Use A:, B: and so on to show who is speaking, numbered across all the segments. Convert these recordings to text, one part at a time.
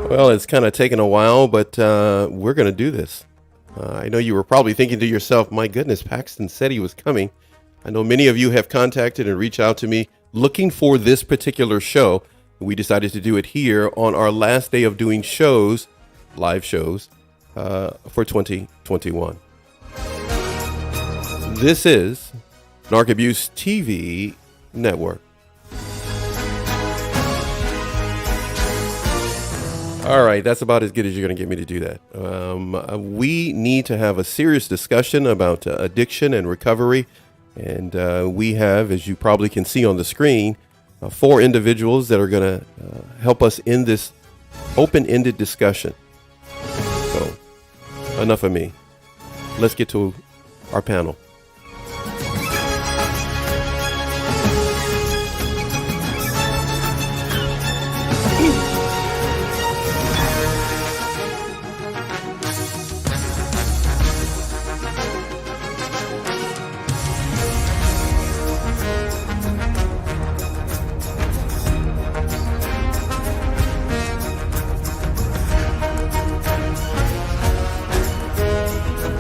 A: Well, it's kind of taken a while, but we're going to do this. I know you were probably thinking to yourself, my goodness, Paxton said he was coming. I know many of you have contacted and reached out to me looking for this particular show. We decided to do it here on our last day of doing shows, live shows, for 2021. This is Narc Abuse TV Network. All right, that's about as good as you're going to get me to do that. We need to have a serious discussion about addiction and recovery. And we have, as you probably can see on the screen, 4 individuals that are going to help us in this open-ended discussion. So, enough of me. Let's get to our panel.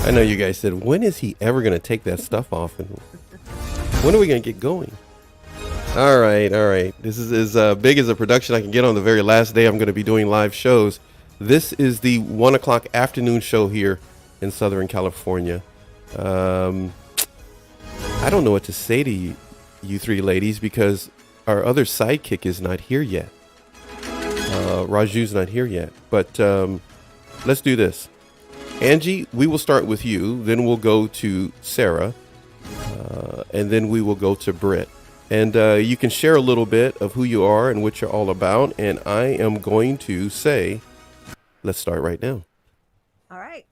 A: I know you guys said, when is he ever going to take that stuff off? And when are we going to get going? All right. This is as big as a production I can get on the very last day I'm going to be doing live shows. This is the 1 o'clock afternoon show here in Southern California. I don't know what to say to you 3 ladies, because our other sidekick is not here yet. Raju's not here yet. But let's do this. Angie, we will start with you, then we'll go to Sarah, and then we will go to Britt. And you can share a little bit of who you are and what you're all about, and I am going to say, let's start right now.
B: All right.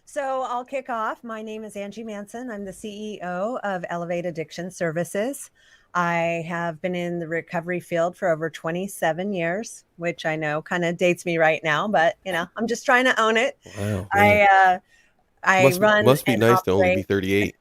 B: So I'll kick off. My name is Angie Manson. I'm the CEO of Elevate Addiction Services. I have been in the recovery field for over 27 years, which I know kind of dates me right now, but I'm just trying to own it.
A: Wow.
B: I
A: must be nice to only be 38.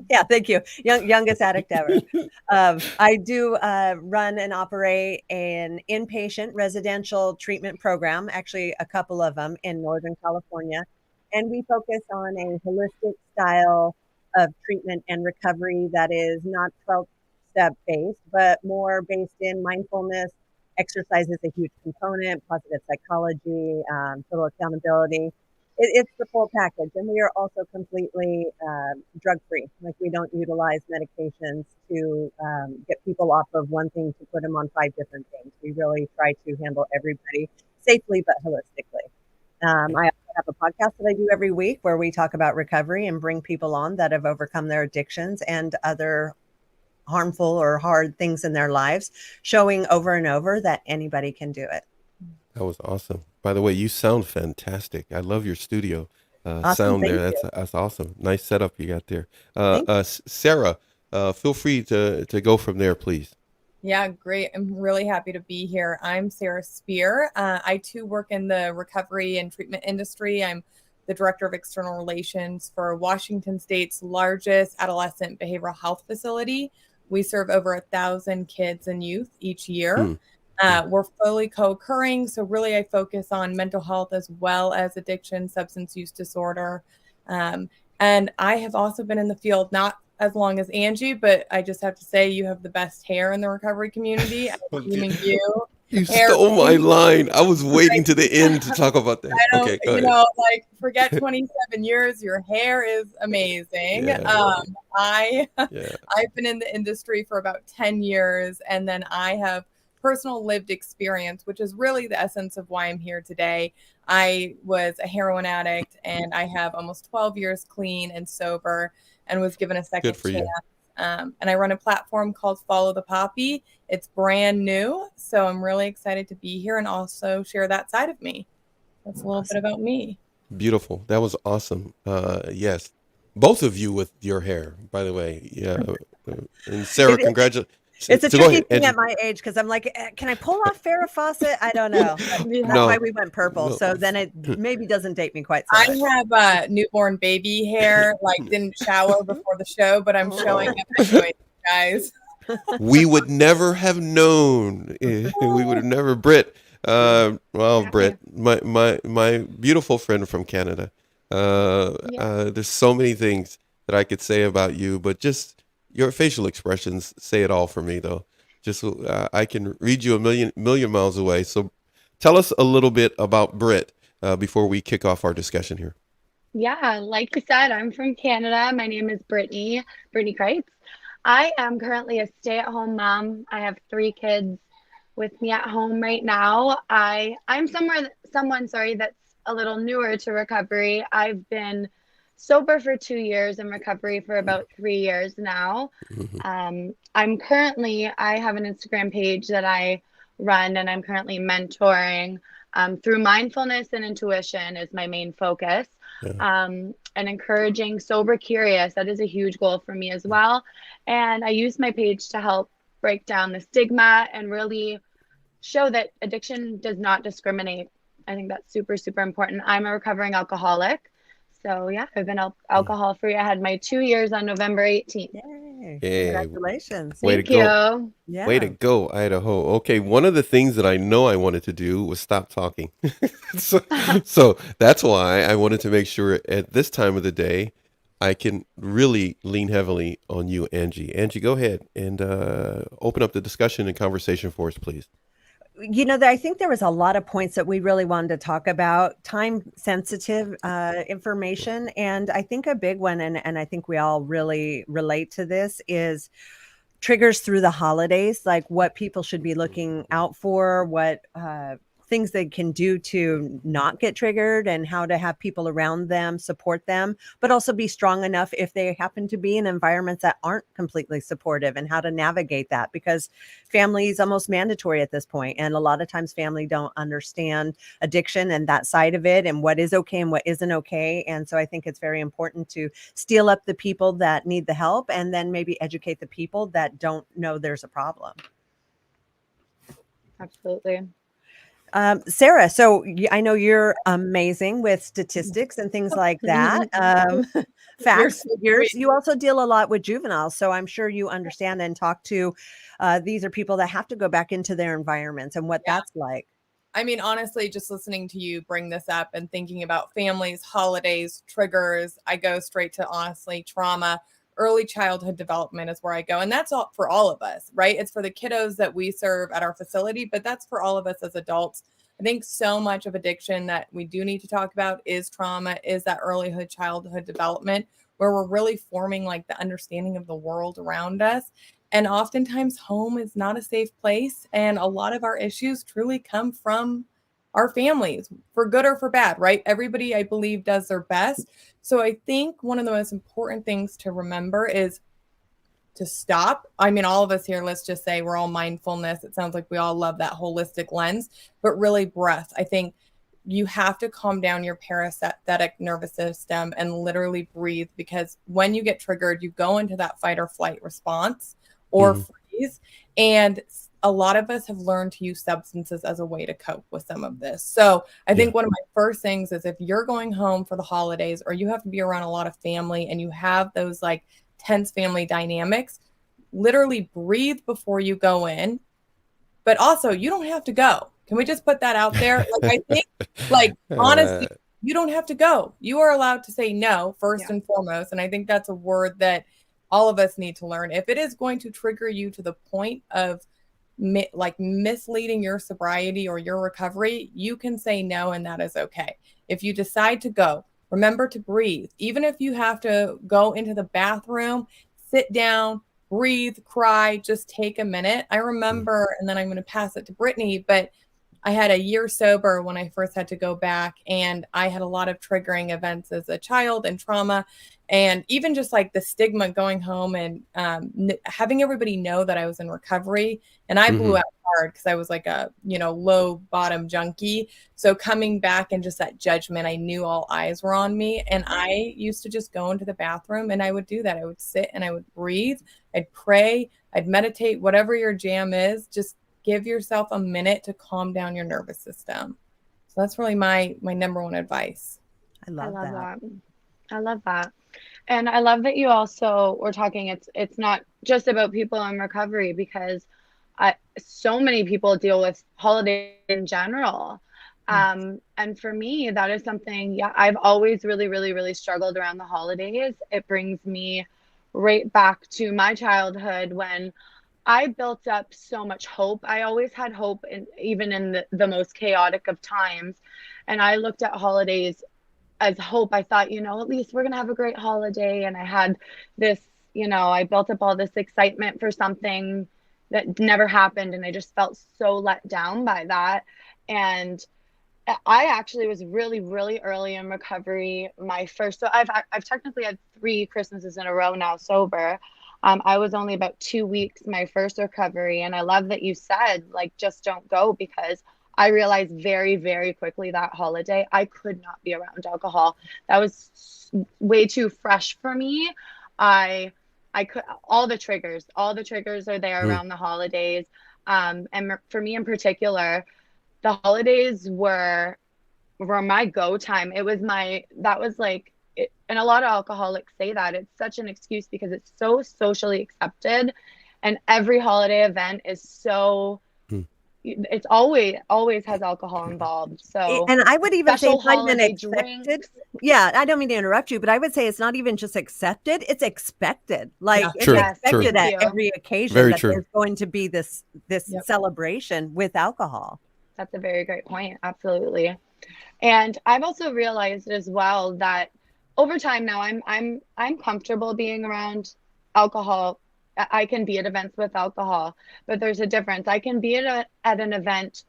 B: Yeah, thank you. Youngest addict ever. I do run and operate an inpatient residential treatment program, actually a couple of them in Northern California. And we focus on a holistic style of treatment and recovery that is not 12-step based, but more based in mindfulness. Exercise is a huge component, positive psychology, total accountability. It's the full package. And we are also completely drug-free. Like, we don't utilize medications to get people off of one thing to put them on 5 different things. We really try to handle everybody safely but holistically. I also have a podcast that I do every week where we talk about recovery and bring people on that have overcome their addictions and other harmful or hard things in their lives, showing over and over that anybody can do it.
A: That was awesome. By the way, you sound fantastic. I love your studio
B: Awesome,
A: sound there.
B: thank you.
A: That's awesome. Nice setup you got there. Sarah, feel free to go from there, please.
C: Yeah, great. I'm really happy to be here. I'm Sarah Spear. I too work in the recovery and treatment industry. I'm the Director of External Relations for Washington State's largest adolescent behavioral health facility. We serve over 1,000 kids and youth each year. We're fully co-occurring, so really I focus on mental health as well as addiction, substance use disorder. And I have also been in the field, not as long as Angie, but I just have to say you have the best hair in the recovery community.
A: You stole my line. I was waiting to the end to talk about that. Okay, go ahead.
C: Forget 27 years. Your hair is amazing.
A: Yeah.
C: I've been in the industry for about 10 years, and then I have personal lived experience, which is really the essence of why I'm here today. I was a heroin addict, and I have almost 12 years clean and sober, and was given a second chance. And I run a platform called Follow the Poppy. It's brand new, so I'm really excited to be here and also share that side of me. That's a little bit about me.
A: Beautiful. That was awesome. Yes, both of you with your hair, by the way. Yeah, and Sarah, congratulations.
B: It's a tricky thing at my age, because I'm like, can I pull off Farrah Fawcett? I don't know. That's why we went purple. No. So then it maybe doesn't date me quite so much.
C: I have newborn baby hair, didn't shower before the show, but I'm showing up anyway, guys.
A: We would never have known. We would have never. Britt, Well,
D: Happy.
A: Britt, my beautiful friend from Canada. There's so many things that I could say about you, but just your facial expressions say it all for me, though. Just I can read you a million miles away. So, tell us a little bit about Britt before we kick off our discussion here.
D: Yeah, like you said, I'm from Canada. My name is Brittany Kreitz. I am currently a stay-at-home mom. I have 3 kids with me at home right now. I'm someone, sorry, that's a little newer to recovery. I've been sober for 2 years and recovery for about 3 years now.
A: Mhm.
D: I have an Instagram page that I run, and I'm currently mentoring through mindfulness and intuition is my main focus.
A: Yeah.
D: And encouraging sober curious. That is a huge goal for me as well. And I use my page to help break down the stigma and really show that addiction does not discriminate. I think that's super, super important. I'm a recovering alcoholic. So yeah, I've been alcohol free. I had my 2 years on November 18th.
B: Yay.
A: Yeah.
B: Congratulations.
A: Way to
D: Thank
A: go.
D: you.
B: Yeah.
A: Way to go, Idaho. Okay, one of the things that I know I wanted to do was stop talking. So that's why I wanted to make sure at this time of the day, I can really lean heavily on you, Angie. Angie, go ahead and open up the discussion and conversation for us, please.
B: I think there was a lot of points that we really wanted to talk about, time sensitive information. And I think a big one, and I think we all really relate to this, is triggers through the holidays, like what people should be looking out for, what things they can do to not get triggered, and how to have people around them support them, but also be strong enough if they happen to be in environments that aren't completely supportive, and how to navigate that, because family is almost mandatory at this point. And a lot of times family don't understand addiction and that side of it, and what is okay and what isn't okay. And so I think it's very important to steel up the people that need the help, and then maybe educate the people that don't know there's a problem.
D: Absolutely.
B: Sarah, so I know you're amazing with statistics and things like that. Facts,
C: so
B: figures.
C: sweet.
B: You also deal a lot with juveniles, so I'm sure you understand and talk to. These are people that have to go back into their environments and what
C: Yeah.
B: that's like.
C: I mean, honestly, just listening to you bring this up and thinking about families, holidays, triggers, I go straight to honestly trauma. Early childhood development is where I go. And that's all for all of us, right? It's for the kiddos that we serve at our facility, but that's for all of us as adults. I think so much of addiction that we do need to talk about is trauma, is that earlyhood childhood development where we're really forming like the understanding of the world around us. And oftentimes home is not a safe place. And a lot of our issues truly come from our families, for good or for bad, right? Everybody, I believe, does their best. So I think one of the most important things to remember is to stop. I mean, all of us here, let's just say we're all mindfulness. It sounds like we all love that holistic lens, but really breath. I think you have to calm down your parasympathetic nervous system and literally breathe, because when you get triggered, you go into that fight or flight response or freeze. And a lot of us have learned to use substances as a way to cope with some of this. So I think one of my first things is if you're going home for the holidays or you have to be around a lot of family and you have those like tense family dynamics, literally breathe before you go in. But also, you don't have to go. Can we just put that out there? Like, I think, like, honestly, you don't have to go. You are allowed to say no first and foremost. And I think that's a word that all of us need to learn. If it is going to trigger you to the point of like misleading your sobriety or your recovery, you can say no, and that is okay. If you decide to go, remember to breathe. Even if you have to go into the bathroom, sit down, breathe, cry, just take a minute. I remember, and then I'm going to pass it to Brittany, but I had a year sober when I first had to go back, and I had a lot of triggering events as a child and trauma, and even just like the stigma going home and having everybody know that I was in recovery. And I blew out hard because I was like a, low bottom junkie. So coming back and just that judgment, I knew all eyes were on me. And I used to just go into the bathroom and I would do that. I would sit and I would breathe. I'd pray. I'd meditate, whatever your jam is, just give yourself a minute to calm down your nervous system. So that's really my number one advice.
B: I love that.
D: I love that. And I love that you also were talking, it's not just about people in recovery, because so many people deal with holidays in general. And for me, that is something, I've always really, really, really struggled around the holidays. It brings me right back to my childhood when I built up so much hope. I always had hope, even in the most chaotic of times. And I looked at holidays as hope. I thought, at least we're going to have a great holiday. And I had this, I built up all this excitement for something that never happened. And I just felt so let down by that. And I actually was really, really early in recovery. So I've technically had 3 Christmases in a row now sober. I was only about 2 weeks my first recovery. And I love that you said, like, just don't go, because I realized very, very quickly that holiday, I could not be around alcohol. That was way too fresh for me. I could, all the triggers are there around the holidays. And for me in particular, the holidays were my go time. And a lot of alcoholics say that it's such an excuse because it's so socially accepted, and every holiday event is so, it's always has alcohol involved. So,
B: and I would even say
D: special
B: it's not even
D: holiday
B: expected.
D: drinks.
B: Yeah, I don't mean to interrupt you, but I would say it's not even just accepted; it's expected. Like it's
A: True,
B: expected
A: true.
B: at every occasion
A: Very
B: that
A: true.
B: there's going to be this celebration with alcohol.
D: That's a very great point. Absolutely. And I've also realized as well that over time now I'm comfortable being around alcohol. I can be at events with alcohol, but there's a difference. I can be at an event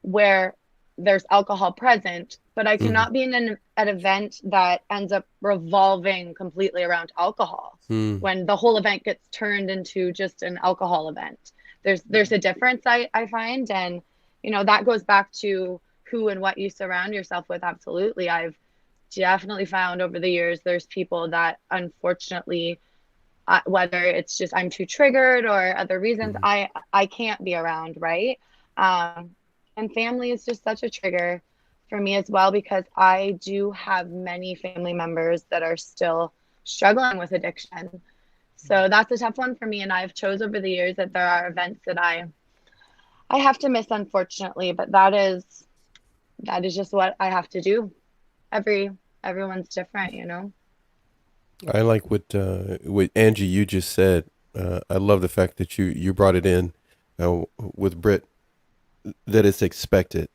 D: where there's alcohol present, but I cannot be in an event that ends up revolving completely around alcohol, when the whole event gets turned into just an alcohol event. There's a difference I find, and that goes back to who and what you surround yourself with. Absolutely. I've definitely found over the years, there's people that unfortunately, whether it's just I'm too triggered or other reasons, I can't be around. Right. And family is just such a trigger for me as well, because I do have many family members that are still struggling with addiction. So that's a tough one for me. And I've chose over the years that there are events that I have to miss, unfortunately, but that is just what I have to do. Everyone's different.
A: I like what Angie you just said. I love the fact that you brought it in with Britt, that it's expected.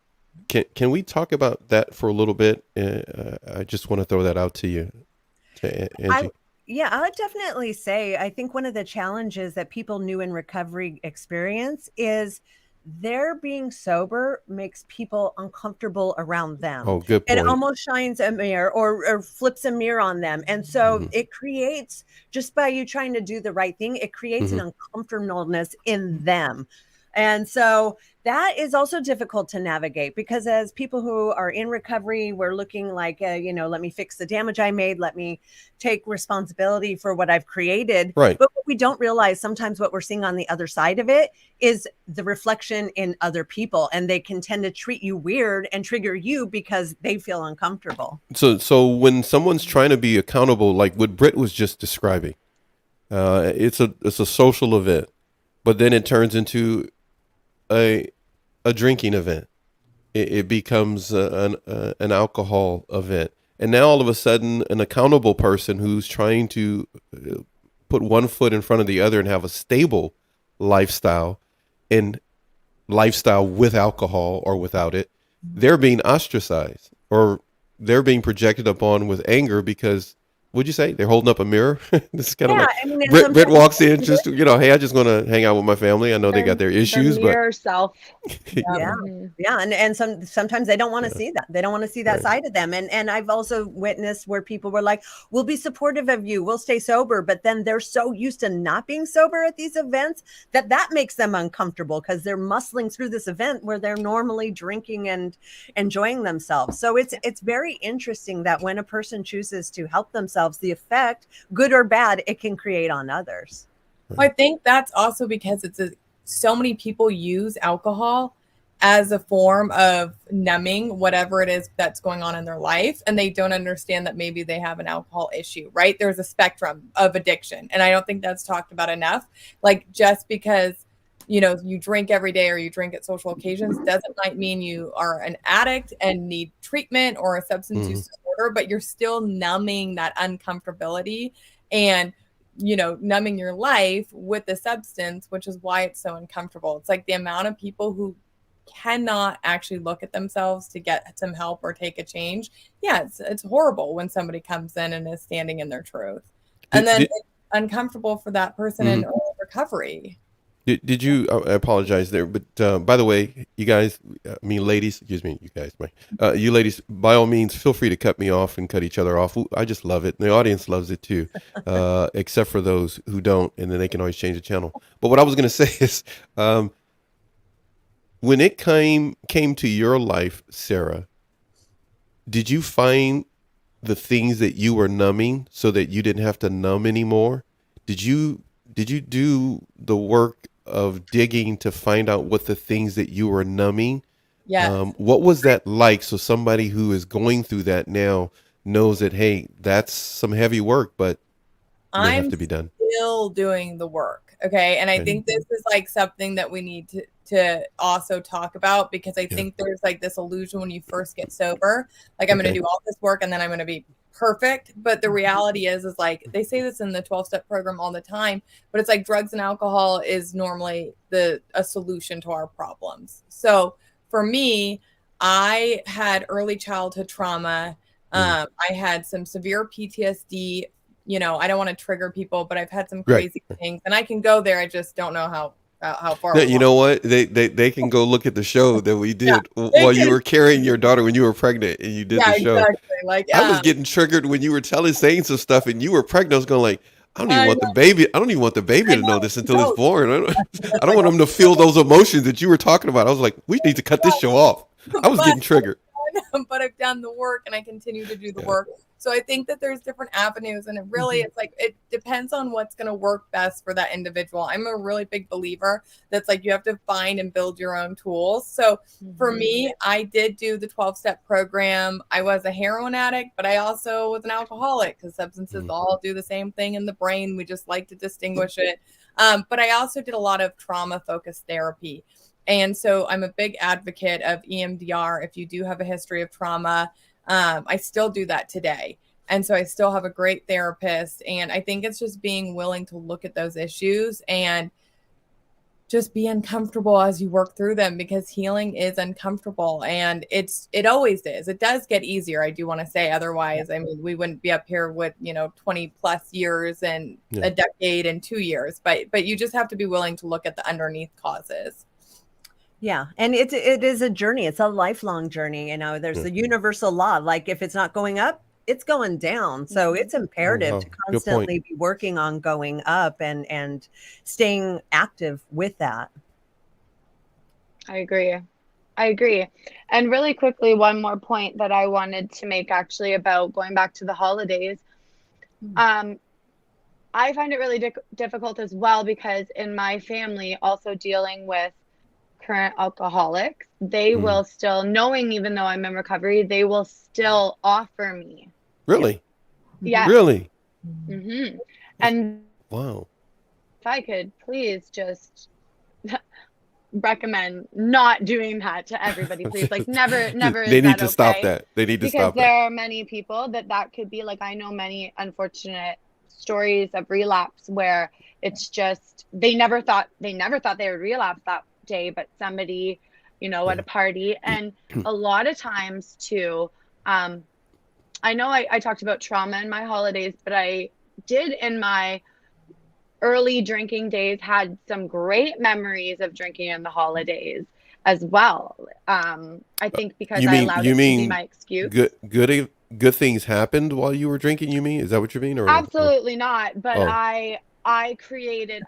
A: Can we talk about that for a little bit? I just want to throw that out to you, to Angie.
B: I would definitely say I think one of the challenges that people new in recovery experience is their being sober makes people uncomfortable around them.
A: Oh, good point.
B: It almost shines a mirror or flips a mirror on them. And so it creates, just by you trying to do the right thing, it creates an uncomfortableness in them. And so that is also difficult to navigate, because as people who are in recovery, we're looking like, let me fix the damage I made. Let me take responsibility for what I've created.
A: Right.
B: But what we don't realize sometimes, what we're seeing on the other side of it is the reflection in other people, and they can tend to treat you weird and trigger you because they feel uncomfortable.
A: So when someone's trying to be accountable, like what Britt was just describing, it's a social event, but then it turns into a drinking event. It becomes an alcohol event, and now all of a sudden, an accountable person who's trying to put one foot in front of the other and have a stable lifestyle, and lifestyle with alcohol or without it, they're being ostracized, or they're being projected upon with anger because, what'd you say? They're holding up a mirror. This is kind of like Britt walks in, just hey, I just want to hang out with my family. I know they got their issues, but
D: self.
B: And sometimes they don't want to see that. They don't want to see that side of them. And I've also witnessed where people were like, "We'll be supportive of you. We'll stay sober," but then they're so used to not being sober at these events that makes them uncomfortable, because they're muscling through this event where they're normally drinking and enjoying themselves. So it's very interesting that when a person chooses to help themselves, the effect, good or bad, it can create on others.
C: I think that's also because so many people use alcohol as a form of numbing whatever it is that's going on in their life, and they don't understand that maybe they have an alcohol issue, right? There's a spectrum of addiction, and I don't think that's talked about enough. Like, just because you drink every day or you drink at social occasions doesn't might mean you are an addict and need treatment or a substance use disorder, but you're still numbing that uncomfortability and numbing your life with the substance, which is why it's so uncomfortable. It's like the amount of people who cannot actually look at themselves to get some help or take a change. Yeah, it's horrible when somebody comes in and is standing in their truth. And then it's uncomfortable for that person in early recovery.
A: Did you, I apologize there, but by the way, you guys, ladies, excuse me, you guys, you ladies, by all means, feel free to cut me off and cut each other off. I just love it. The audience loves it too, except for those who don't, and then they can always change the channel. But what I was going to say is, when it came to your life, Sarah, did you find the things that you were numbing so that you didn't have to numb anymore? Did you do the work of digging to find out what the things that you were numbing?
C: Yeah.
A: What was that like? So somebody who is going through that now knows that, hey, that's some heavy work, but it may have to be done.
C: Still doing the work. Okay. And I think this is like something that we need to also talk about, because I think there's like this illusion when you first get sober, like I'm going to do all this work and then I'm going to be perfect. But the reality is like, they say this in the 12-step program all the time, but it's like drugs and alcohol is normally a solution to our problems. So for me, I had early childhood trauma. I had some severe PTSD. I don't want to trigger people, but I've had some crazy things, and I can go there. I just don't know how far.
A: No, you know what? They can go look at the show that we did while you were carrying your daughter when you were pregnant, and you did the show. Exactly.
C: Like
A: I was getting triggered when you were saying some stuff, and you were pregnant. I was going like, I don't even want the baby. I don't even want the baby to know this until it's born. I don't want them to feel those emotions that you were talking about. I was like, we need to cut this show off. I was getting triggered.
C: But I've done the work and I continue to do the work. So I think that there's different avenues, and it really, it's like, it depends on what's going to work best for that individual. I'm a really big believer that's like, you have to find and build your own tools. So for me, I did do the 12-step program. I was a heroin addict, but I also was an alcoholic, because substances all do the same thing in the brain. We just like to distinguish it. But I also did a lot of trauma-focused therapy. And so I'm a big advocate of EMDR. If you do have a history of trauma, I still do that today. And so I still have a great therapist. And I think it's just being willing to look at those issues and just be uncomfortable as you work through them, because healing is uncomfortable, and it always is. It does get easier, I do want to say. Otherwise, I mean, we wouldn't be up here with 20 plus years and a decade and 2 years. But you just have to be willing to look at the underneath causes.
B: Yeah. And it is a journey. It's a lifelong journey. There's the universal law. Like, if it's not going up, it's going down. So it's imperative to constantly be working on going up and staying active with that.
D: I agree. And really quickly, one more point that I wanted to make, actually, about going back to the holidays. I find it really difficult as well, because in my family, also dealing with current alcoholics, they will still, knowing even though I'm in recovery, they will still offer me.
A: Really?
D: Yeah.
A: Really?
D: And
A: wow.
D: If I could please just recommend not doing that to everybody, please. Like, never.
A: They need to stop that. They need to stop that.
D: Because there are many people that could be like, I know many unfortunate stories of relapse where it's just, they never thought they would relapse that day, but somebody, at a party. And a lot of times too, I know I talked about trauma in my holidays, but I did in my early drinking days had some great memories of drinking in the holidays as well. I think because I allowed it to be my excuse.
A: Good things happened while you were drinking, you mean? Is that what you mean? Or
D: absolutely not. But I created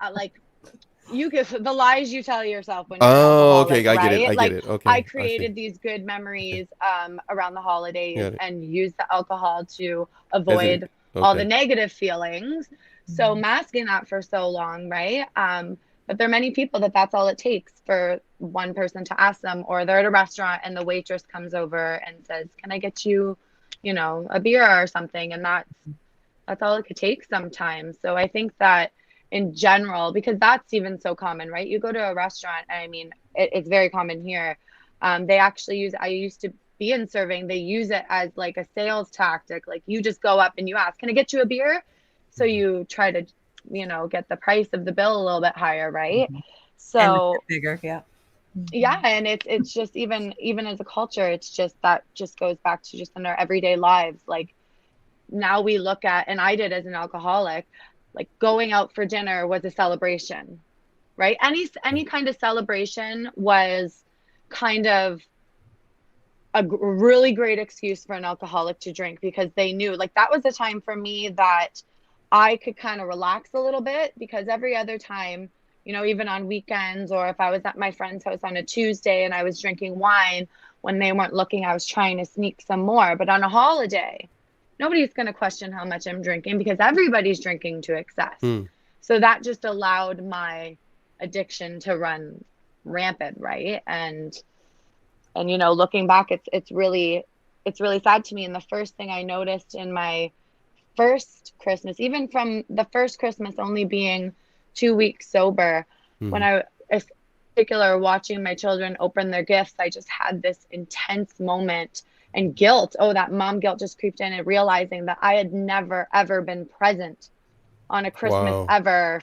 D: the lies you tell yourself when you're
A: okay, I get it. Okay,
D: I created these good memories around the holidays and used the alcohol to avoid all the negative feelings. So masking that for so long, right? But there are many people that's all it takes for one person to ask them, or they're at a restaurant and the waitress comes over and says, "Can I get you, a beer or something?" And that's all it could take sometimes. So I think that in general, because that's even so common, right? You go to a restaurant, I mean, it's very common here. They actually use, I used to be in serving, they use it as like a sales tactic. Like you just go up and you ask, can I get you a beer? So you try to, you know, get the price of the bill a little bit higher, right?
B: Mhm.
D: So
B: And bigger, yeah.
D: yeah, and it's just even as a culture, it's just that just goes back to just in our everyday lives. Like now we look at, and I did as an alcoholic, like going out for dinner was a celebration, right? Any kind of celebration was kind of a really great excuse for an alcoholic to drink, because they knew like that was a time for me that I could kind of relax a little bit, because every other time, you know, even on weekends, or if I was at my friend's house on a Tuesday and I was drinking wine when they weren't looking, I was trying to sneak some more. But on a holiday, nobody's going to question how much I'm drinking, because everybody's drinking to excess. So that just allowed my addiction to run rampant, right? And you know, looking back, it's really sad to me. And the first thing I noticed in my first Christmas, even from the first Christmas only being 2 weeks sober, when I, in particular, watching my children open their gifts, I just had this intense moment and guilt. Oh, that mom guilt just creeped in, and realizing that I had never, ever been present on a Christmas ever,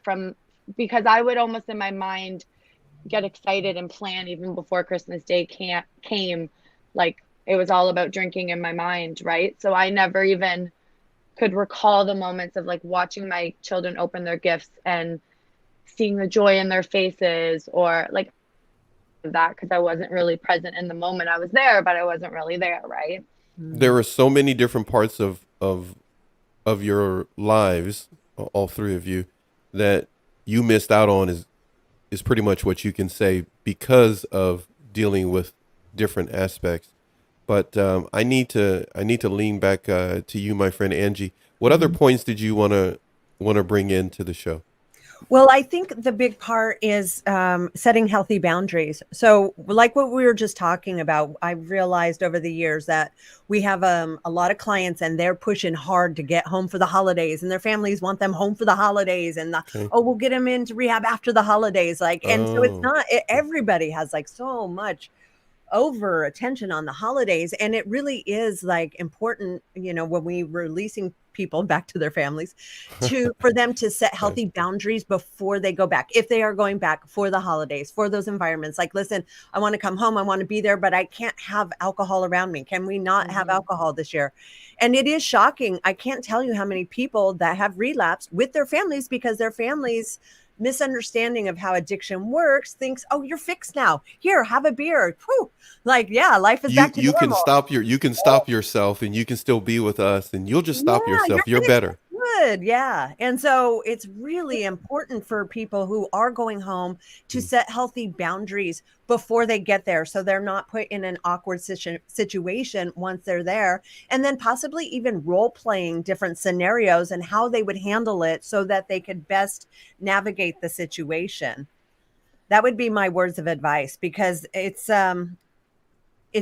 D: because I would almost in my mind get excited and plan even before Christmas Day came. Like it was all about drinking in my mind, right? So I never even could recall the moments of like watching my children open their gifts and seeing the joy in their faces, or like that, because I wasn't really present in the moment. I was there, but I wasn't really there, right?
A: There are so many different parts of your lives, all three of you, that you missed out on is pretty much what you can say, because of dealing with different aspects. But I need to lean back to you, my friend Angie. What other points did you want to bring into the show?
B: Well, I think the big part is setting healthy boundaries. So like what we were just talking about, I've realized over the years that we have a lot of clients and they're pushing hard to get home for the holidays, and their families want them home for the holidays, and we'll get them into rehab after the holidays. Like, and so it's not, everybody has like so much over attention on the holidays, and it really is like important, you know, when we releasing people back to their families, for them to set healthy boundaries before they go back, if they are going back for the holidays, for those environments. Like, listen, I want to come home, I want to be there, but I can't have alcohol around me. Can we not have alcohol this year? And it is shocking. I can't tell you how many people that have relapsed with their families, because their families misunderstanding of how addiction works thinks, oh, you're fixed now, here, have a beer. Whew. Like, yeah, life is back to normal.
A: You can stop yourself, and you can still be with us, and you'll just stop yourself. You're better.
B: Good. Yeah. And so it's really important for people who are going home to set healthy boundaries before they get there, so they're not put in an awkward situation once they're there, and then possibly even role playing different scenarios and how they would handle it so that they could best navigate the situation. That would be my words of advice, because it's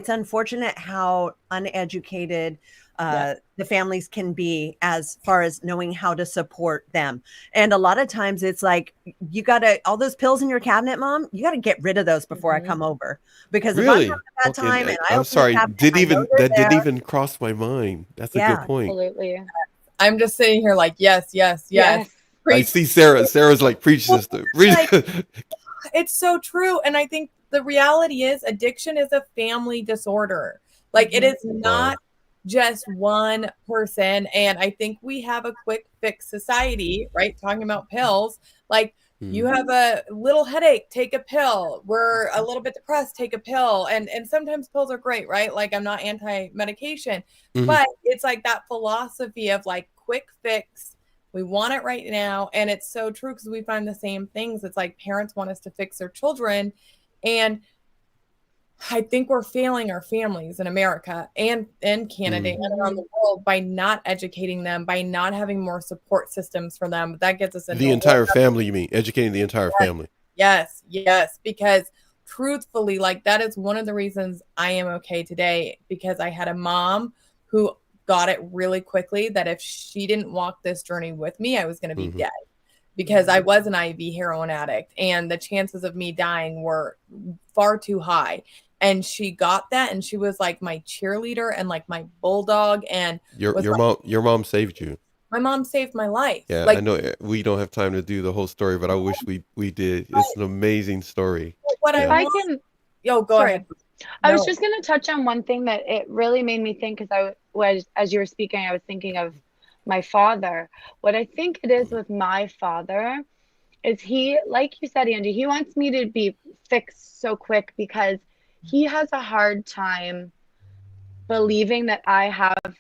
B: unfortunate how uneducated the families can be as far as knowing how to support them. And a lot of times it's like, you gotta, all those pills in your cabinet, mom, you gotta get rid of those before I come over, because if I'm having a bad time and
A: I'm sorry, didn't even cross my mind. That's a good point.
D: Absolutely.
C: I'm just sitting here like, yes.
A: I see Sarah's like, preach, sister.
C: It's so true. And I think the reality is addiction is a family disorder. Like, it is not just one person. And I think we have a quick fix society, right? Talking about pills, like you have a little headache, take a pill. We're a little bit depressed, take a pill. And sometimes pills are great, right? Like, I'm not anti-medication, but it's like that philosophy of like quick fix. We want it right now. And it's so true, because we find the same things. It's like parents want us to fix their children. And I think we're failing our families in America and in Canada and around the world by not educating them, by not having more support systems for them. That gets us into
A: the entire family. You mean educating the entire family?
C: Yes. Because truthfully, like, that is one of the reasons I am okay today, because I had a mom who got it really quickly, that if she didn't walk this journey with me, I was going to be dead. because I was an IV heroin addict and the chances of me dying were far too high. And she got that, and she was like my cheerleader and like my bulldog. And
A: your mom saved you.
C: my mom saved my life.
A: Yeah,
C: Like,
A: I know we don't have time to do the whole story, but I wish we did. It's an amazing story.
C: what
A: Yeah.
C: I want, go
D: Sorry.
C: ahead.
D: I was
C: No.
D: just going to touch on one thing that it really made me think, because as you were speaking, I was thinking of my father. What I think it is with my father is he, like you said, Angie, he wants me to be fixed so quick because he has a hard time believing that I have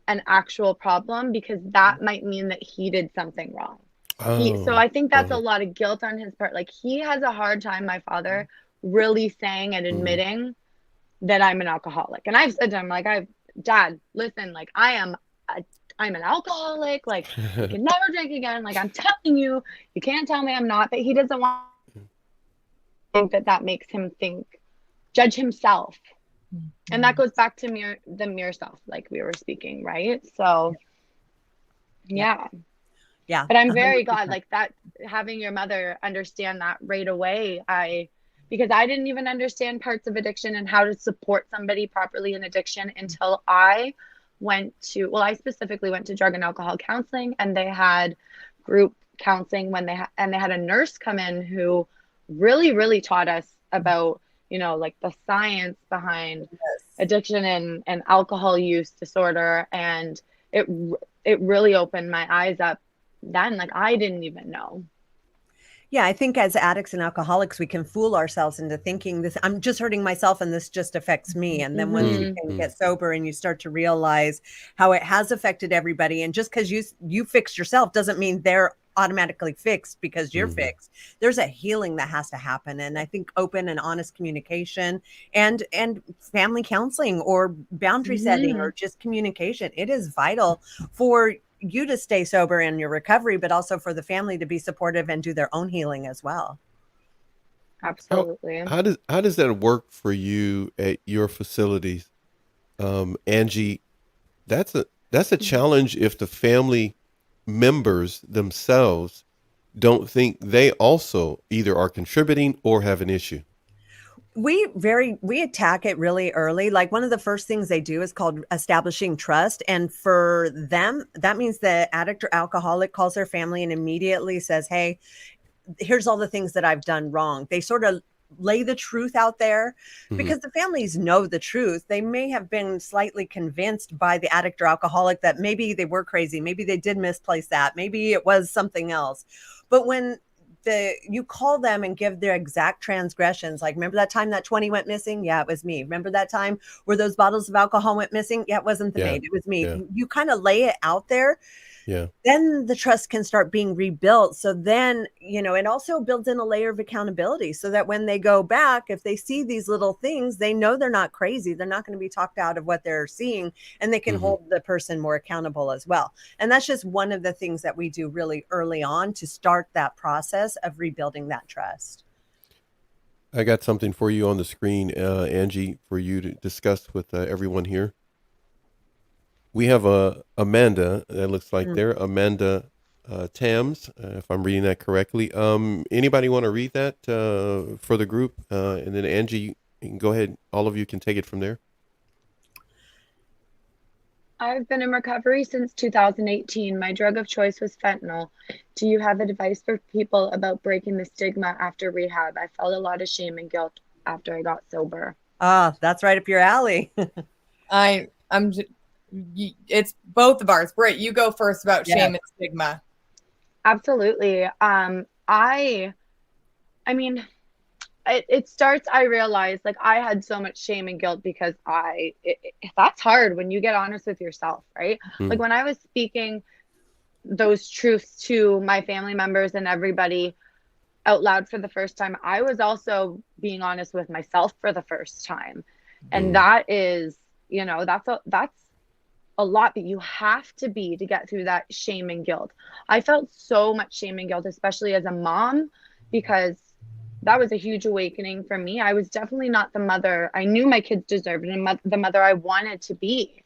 D: an actual problem, because that might mean that he did something wrong. So I think that's a lot of guilt on his part. Like, he has a hard time, my father, really saying and admitting that I'm an alcoholic. And I've said to him, like, Dad, listen, like, I'm an alcoholic. Like, I can never drink again. Like, I'm telling you, you can't tell me I'm not. But he doesn't want to think that makes him judge himself. And that goes back to the mirror self, like we were speaking, right? So, yeah. But I'm very
B: 100%.
D: glad, like, that, having your mother understand that right away. Because I didn't even understand parts of addiction and how to support somebody properly in addiction until I specifically went to drug and alcohol counseling, and they had group counseling and they had a nurse come in who really, really taught us about, like, the science behind addiction and alcohol use disorder. And it really opened my eyes up then. Like, I didn't even know.
B: Yeah, I think as addicts and alcoholics, we can fool ourselves into thinking this, I'm just hurting myself and this just affects me. And then once you can get sober and you start to realize how it has affected everybody, and just because you fixed yourself doesn't mean they're automatically fixed because you're fixed. There's a healing that has to happen. And I think open and honest communication and family counseling or boundary setting or just communication, it is vital for you to stay sober in your recovery, but also for the family to be supportive and do their own healing as well.
D: Absolutely.
A: How does that work for you at your facilities, Angie? That's a challenge if the family members themselves don't think they also either are contributing or have an issue.
B: We attack it really early. Like, one of the first things they do is called establishing trust. And for them, that means the addict or alcoholic calls their family and immediately says, hey, here's all the things that I've done wrong. They sort of lay the truth out there because the families know the truth. They may have been slightly convinced by the addict or alcoholic that maybe they were crazy. Maybe they did misplace that. Maybe it was something else. But when you call them and give their exact transgressions, like, remember that time that 20 went missing? Yeah, it was me. Remember that time where those bottles of alcohol went missing? Yeah, it wasn't the maid, it was me. You kind of lay it out there. Then the trust can start being rebuilt. So then, it also builds in a layer of accountability so that when they go back, if they see these little things, they know they're not crazy. They're not going to be talked out of what they're seeing, and they can hold the person more accountable as well. And that's just one of the things that we do really early on to start that process of rebuilding that trust.
A: I got something for you on the screen, Angie, for you to discuss with everyone here. We have Amanda, that looks like there, Amanda Tams, if I'm reading that correctly. Anybody want to read that for the group? And then Angie, you can go ahead. All of you can take it from there.
D: I've been in recovery since 2018. My drug of choice was fentanyl. Do you have advice for people about breaking the stigma after rehab? I felt a lot of shame and guilt after I got sober.
B: That's right up your alley.
C: It's both of ours. Britt, you go first about shame and stigma.
D: Absolutely. I mean, it starts, I realized, like, I had so much shame and guilt because that's hard when you get honest with yourself, right? Like, when I was speaking those truths to my family members and everybody out loud for the first time, I was also being honest with myself for the first time. And that is, that's a lot that you have to get through that shame and guilt. I felt so much shame and guilt, especially as a mom, because that was a huge awakening for me. I was definitely not the mother I knew my kids deserved and the mother I wanted to be.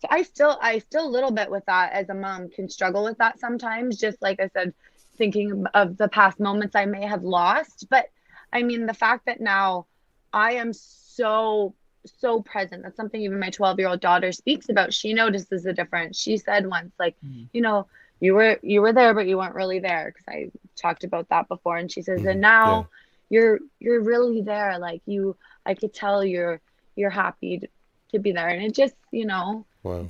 D: So I still a little bit with that as a mom can struggle with that sometimes, just like I said, thinking of the past moments I may have lost. But I mean, the fact that now I am so present. That's something even my 12-year-old daughter speaks about. She notices the difference. She said once, like, you know, you were there, but you weren't really there, because I talked about that before. And she says, and now you're really there. Like I could tell you're happy to be there. And it just, you know,
A: Wow.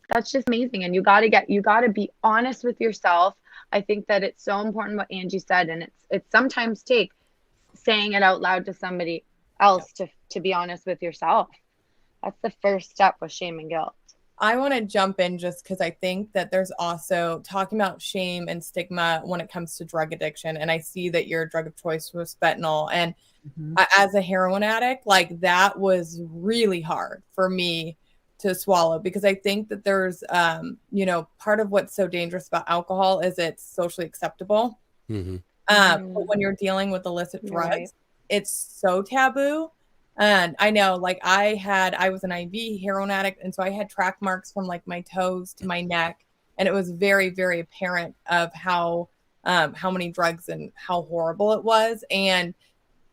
D: that's just amazing. And you got to be honest with yourself. I think that it's so important what Angie said, and it's sometimes take saying it out loud to somebody else to be honest with yourself. That's the first step with shame and guilt.
C: I want to jump in just because I think that there's also talking about shame and stigma when it comes to drug addiction. And I see that your drug of choice was fentanyl. And as a heroin addict, like that was really hard for me to swallow, because I think that there's, you know, part of what's so dangerous about alcohol is it's socially acceptable. But when you're dealing with illicit drugs, it's so taboo. And I know, like I was an IV heroin addict. And so I had track marks from like my toes to my neck. And it was very, very apparent of how many drugs and how horrible it was. And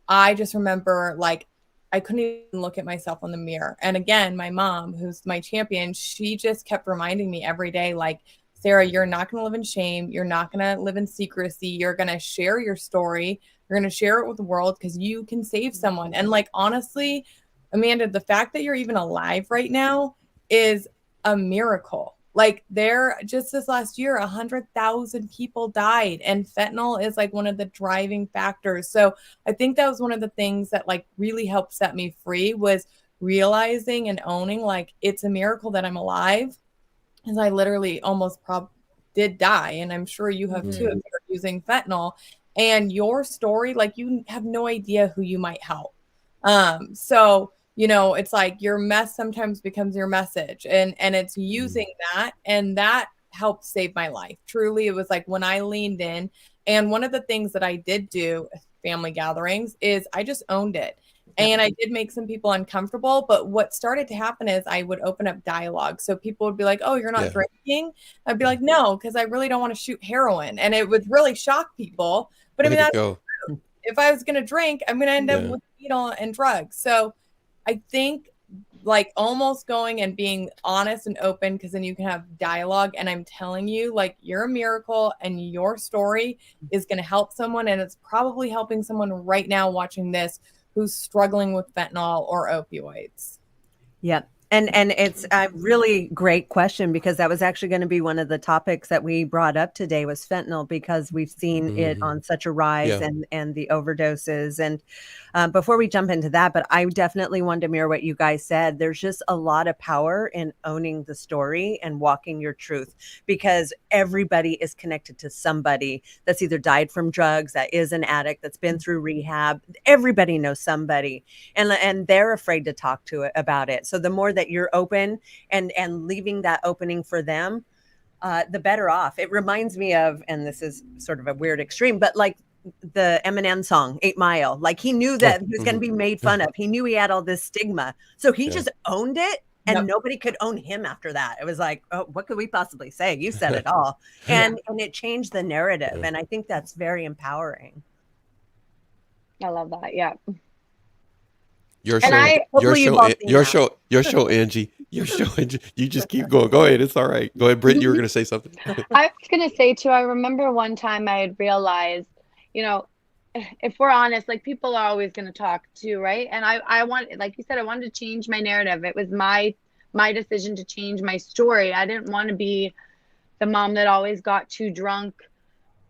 C: I just remember, like, I couldn't even look at myself in the mirror. And again, my mom, who's my champion, she just kept reminding me every day, like, Sarah, you're not going to live in shame. You're not going to live in secrecy. You're going to share your story. You're going to share it with the world, because you can save someone. And like, honestly, Amanda, the fact that you're even alive right now is a miracle. Like just this last year, 100,000 people died, and fentanyl is like one of the driving factors. So I think that was one of the things that like really helped set me free, was realizing and owning like it's a miracle that I'm alive, because I literally almost did die. And I'm sure you have too, if you're using fentanyl. And your story, like, you have no idea who you might help. So, you know, it's like your mess sometimes becomes your message, and it's using that, and that helped save my life. Truly, it was like when I leaned in. And one of the things that I did do at family gatherings is I just owned it. And I did make some people uncomfortable, but what started to happen is I would open up dialogue. So people would be like, oh, you're not drinking? I'd be like, no, because I really don't want to shoot heroin. And it would really shock people. But I mean, that's true. If I was going to drink, I'm going to end up with needle and drugs. So I think like almost going and being honest and open, because then you can have dialogue. And I'm telling you, like, you're a miracle, and your story is going to help someone. And it's probably helping someone right now watching this who's struggling with fentanyl or opioids.
B: Yep. And it's a really great question, because that was actually going to be one of the topics that we brought up today, was fentanyl, because we've seen it on such a rise, and the overdoses. And before we jump into that, but I definitely wanted to mirror what you guys said. There's just a lot of power in owning the story and walking your truth, because everybody is connected to somebody that's either died from drugs, that is an addict, that's been through rehab. Everybody knows somebody, and they're afraid to talk to it about it. So the more that you're open and leaving that opening for them, the better off. It reminds me of, and this is sort of a weird extreme, but like the Eminem song 8 Mile. Like, he knew that he was going to be made fun of. He knew he had all this stigma, so he just owned it, and nobody could own him after that. It was like, oh, what could we possibly say? You said it all. And it changed the narrative, and I think that's very empowering.
D: I love that. Yeah.
A: Your show, Angie. Your show, Angie. You just keep going. Go ahead. It's all right. Go ahead, Britt. You were going to say something.
D: I was going to say, too, I remember one time I had realized, you know, if we're honest, like, people are always going to talk too, right? And I want, like you said, I wanted to change my narrative. It was my decision to change my story. I didn't want to be the mom that always got too drunk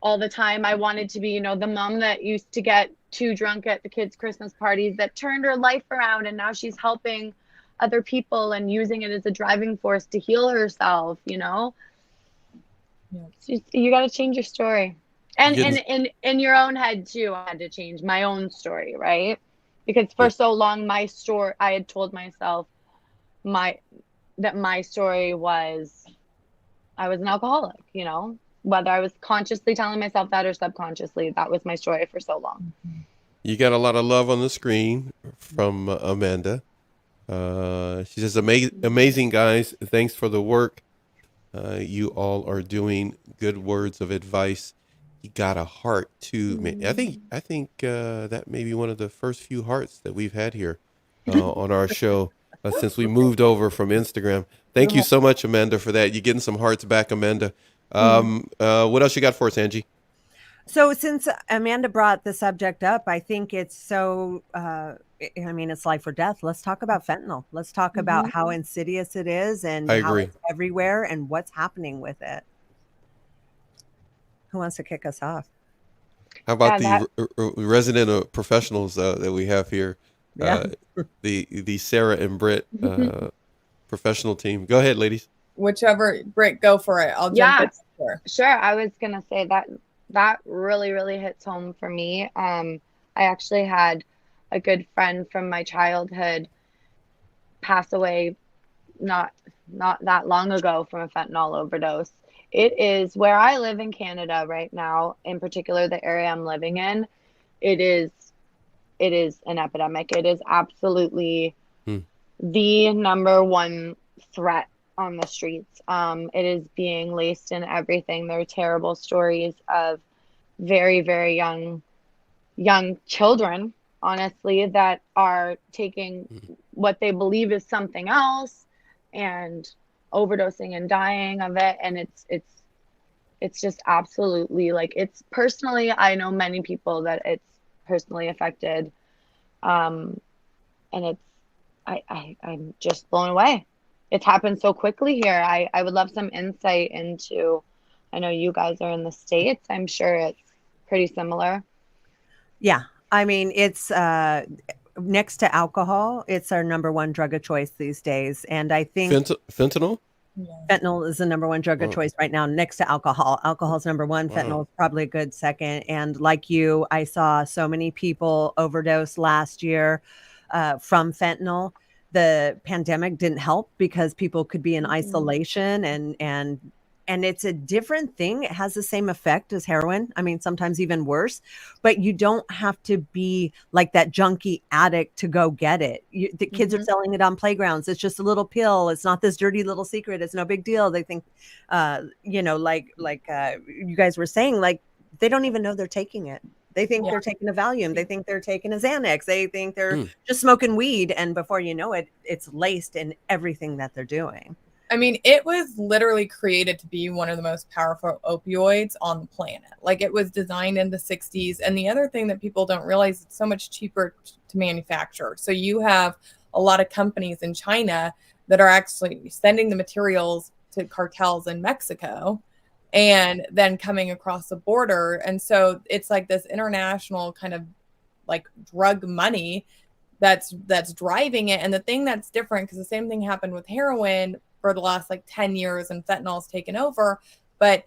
D: all the time. I wanted to be, you know, the mom that used to get too drunk at the kids' Christmas parties, that turned her life around, and now she's helping other people and using it as a driving force to heal herself, you know? You got to change your story. And in your own head too, I had to change my own story, right? Because for so long, my story, I had told myself that my story was, I was an alcoholic, you know? Whether I was consciously telling myself that or subconsciously, that was my story for so long.
A: You got a lot of love on the screen from Amanda. She says, amazing guys. Thanks for the work. You all are doing. Good words of advice. He got a heart too, man. I think that may be one of the first few hearts that we've had here on our show since we moved over from Instagram. Thank you so much, Amanda, for that. You're getting some hearts back, Amanda. What else you got for us, Angie?
B: So since Amanda brought the subject up, I think it's so, it's life or death. Let's talk about fentanyl. Let's talk about how insidious it is and
A: I
B: how
A: agree.
B: it's everywhere and what's happening with it. Who wants to kick us off?
A: How about the resident professionals that we have here? The Sarah and Britt professional team. Go ahead, ladies.
C: Whichever, Britt, go for it. I'll jump in.
D: Sure. I was going to say that really, really hits home for me. I actually had a good friend from my childhood pass away not that long ago from a fentanyl overdose. It is where I live in Canada right now, in particular the area I'm living in. It is an epidemic. It is absolutely the number one threat on the streets. It is being laced in everything. There are terrible stories of very, very young children, honestly, that are taking what they believe is something else and overdosing and dying of it. And it's just absolutely, like, it's personally, I know many people that it's personally affected. And I'm just blown away. It's happened so quickly here. I would love some insight into, I know you guys are in the States. I'm sure it's pretty similar.
B: Yeah. I mean, it's next to alcohol, it's our number one drug of choice these days. And I think
A: fentanyl?
B: Fentanyl is the number one drug of choice right now, next to alcohol. Alcohol's number one. Fentanyl is probably a good second. And like you, I saw so many people overdose last year from fentanyl. The pandemic didn't help because people could be in isolation and it's a different thing. It has the same effect as heroin. I mean, sometimes even worse, but you don't have to be like that junkie addict to go get it. The kids are selling it on playgrounds. It's just a little pill. It's not this dirty little secret. It's no big deal. They think, like you guys were saying, like, they don't even know they're taking it. They think they're taking a Valium. They think they're taking a Xanax. They think they're just smoking weed. And before you know it, it's laced in everything that they're doing.
C: I mean, it was literally created to be one of the most powerful opioids on the planet. Like, it was designed in the 60s. And the other thing that people don't realize, it's so much cheaper to manufacture. So you have a lot of companies in China that are actually sending the materials to cartels in Mexico and then coming across the border. And so it's like this international kind of like drug money that's driving it. And the thing that's different, because the same thing happened with heroin for the last like 10 years and fentanyl's taken over, but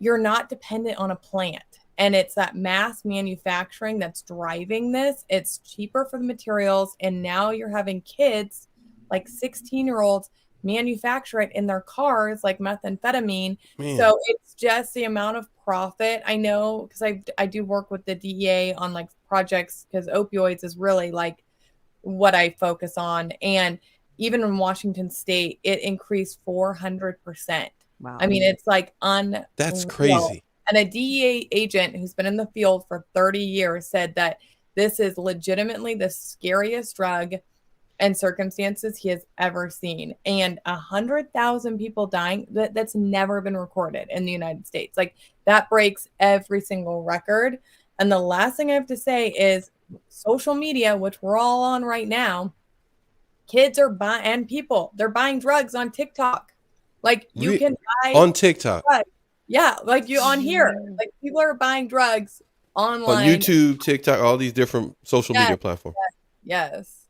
C: you're not dependent on a plant. And it's that mass manufacturing that's driving this. It's cheaper for the materials. And now you're having kids, like 16-year-olds, manufacture it in their cars, like methamphetamine. Man. So it's just the amount of profit. I know, because I do work with the DEA on like projects, because opioids is really like what I focus on. And even in Washington State, it increased 400%.
B: Wow.
C: I mean, it's like
A: that's crazy.
C: And a DEA agent who's been in the field for 30 years said that this is legitimately the scariest drug and circumstances he has ever seen. And 100,000 people dying, that's never been recorded in the United States. Like, that breaks every single record. And the last thing I have to say is social media, which we're all on right now, kids are they're buying drugs on TikTok. Like, you can buy
A: on TikTok.
C: Drugs. Yeah, like you on here. Like, people are buying drugs online.
A: On YouTube, TikTok, all these different social media platforms.
C: Yes.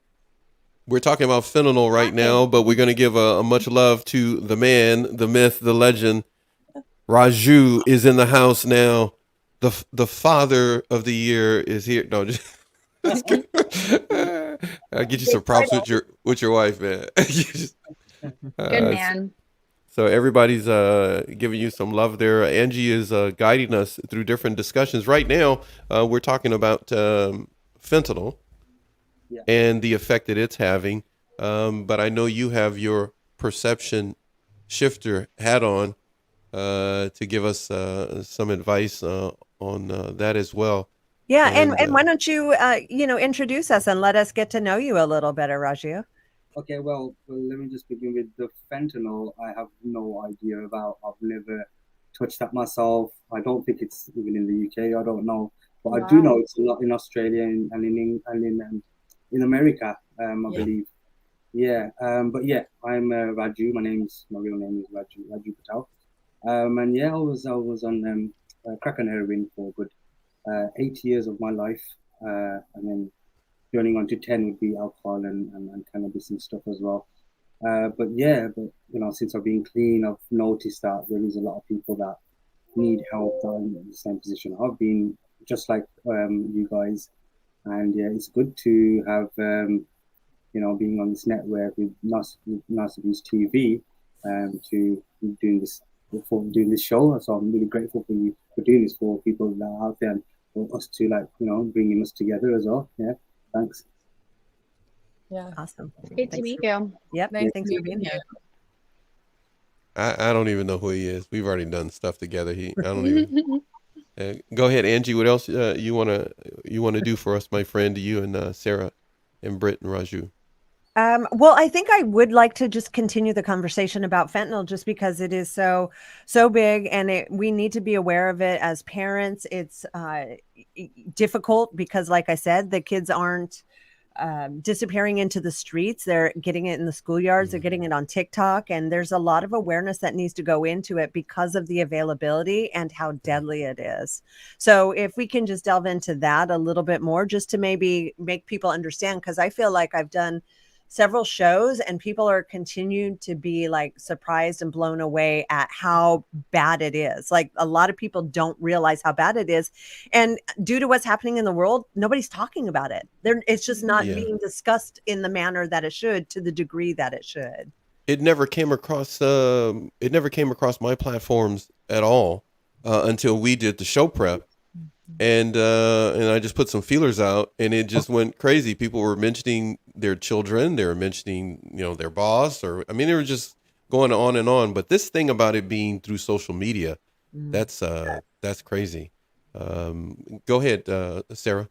A: We're talking about fentanyl right now, but we're going to give a much love to the man, the myth, the legend. Raju is in the house now. The father of the year is here. No, just I'll get you some props with your wife, man.
D: Good man.
A: So everybody's giving you some love there. Angie is guiding us through different discussions. Right now, we're talking about fentanyl and the effect that it's having. but I know you have your perception shifter hat on to give us some advice on that as well.
B: Yeah, and
A: And
B: why don't you introduce us and let us get to know you a little better, Raju?
E: Okay, well, let me just begin with the fentanyl. I have no idea about. I've never touched that myself. I don't think it's even in the UK. I don't know, but I do
D: Wow.
E: know it's a lot in Australia and in America. I
B: Yeah.
E: believe. Yeah. But yeah, I'm Raju. My real name is Raju Patel. And yeah, I was on crack and heroin for a good 8 years of my life, and then joining on to 10 would be alcohol and cannabis and stuff as well. But yeah, but since I've been clean, I've noticed that there is a lot of people that need help that are in the same position I've been, just like you guys. And yeah, it's good to have being on this network with Nice Abuse TV, to doing this for doing this show. So I'm really grateful for you for doing this for people that are out there and for us to bringing us together as well. Yeah, thanks.
C: Yeah.
B: Awesome.
D: Great to meet you.
B: Yep.
C: Nice
B: Thanks
C: to
B: for
C: meet
B: being
C: you.
B: here.
A: I don't even know who he is. We've already done stuff together. I don't even. Go ahead, Angie. What else you wanna do for us, my friend? You and Sarah, and Britt and Raju.
B: Well, I think I would like to just continue the conversation about fentanyl, just because it is so big, and we need to be aware of it as parents. It's difficult because, like I said, the kids aren't disappearing into the streets. They're getting it in the schoolyards. They're getting it on TikTok, and there's a lot of awareness that needs to go into it because of the availability and how deadly it is. So if we can just delve into that a little bit more, just to maybe make people understand, because I feel like I've done several shows and people are continuing to be like surprised and blown away at how bad it is. Like, a lot of people don't realize how bad it is, and due to what's happening in the world, nobody's talking about it. It's just not
A: Yeah.
B: being discussed in the manner that it should, to the degree that it should.
A: It never came across. It never came across my platforms at all until we did the show prep, and I just put some feelers out, and it just went crazy. People were mentioning their children. They were mentioning their boss, or I mean, they were just going on and on. But this thing about it being through social media, that's crazy. Go ahead, Sarah.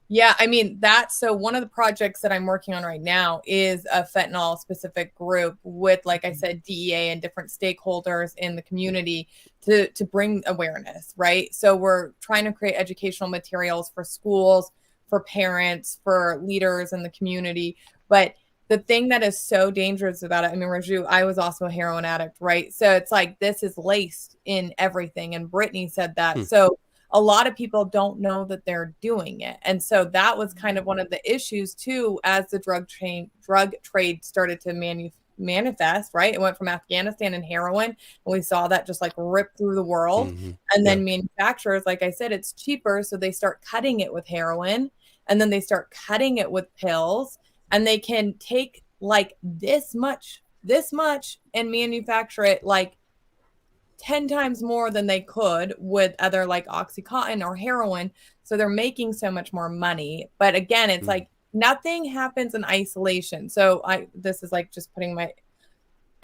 C: Yeah, I mean, so one of the projects that I'm working on right now is a fentanyl specific group with, like I said, DEA and different stakeholders in the community to bring awareness, right? So we're trying to create educational materials for schools, for parents, for leaders in the community. But the thing that is so dangerous about it, I mean, Raju, I was also a heroin addict, right? So it's like, this is laced in everything. And Brittany said that. So a lot of people don't know that they're doing it. And so that was kind of one of the issues too, as the drug trade started to manifest, right? It went from Afghanistan and heroin, and we saw that just like rip through the world. And then manufacturers, like I said, it's cheaper. So they start cutting it with heroin, and then they start cutting it with pills, and they can take like this much and manufacture it like 10 times more than they could with other like Oxycontin or heroin. So they're making so much more money. But again, it's like nothing happens in isolation. So this is like just putting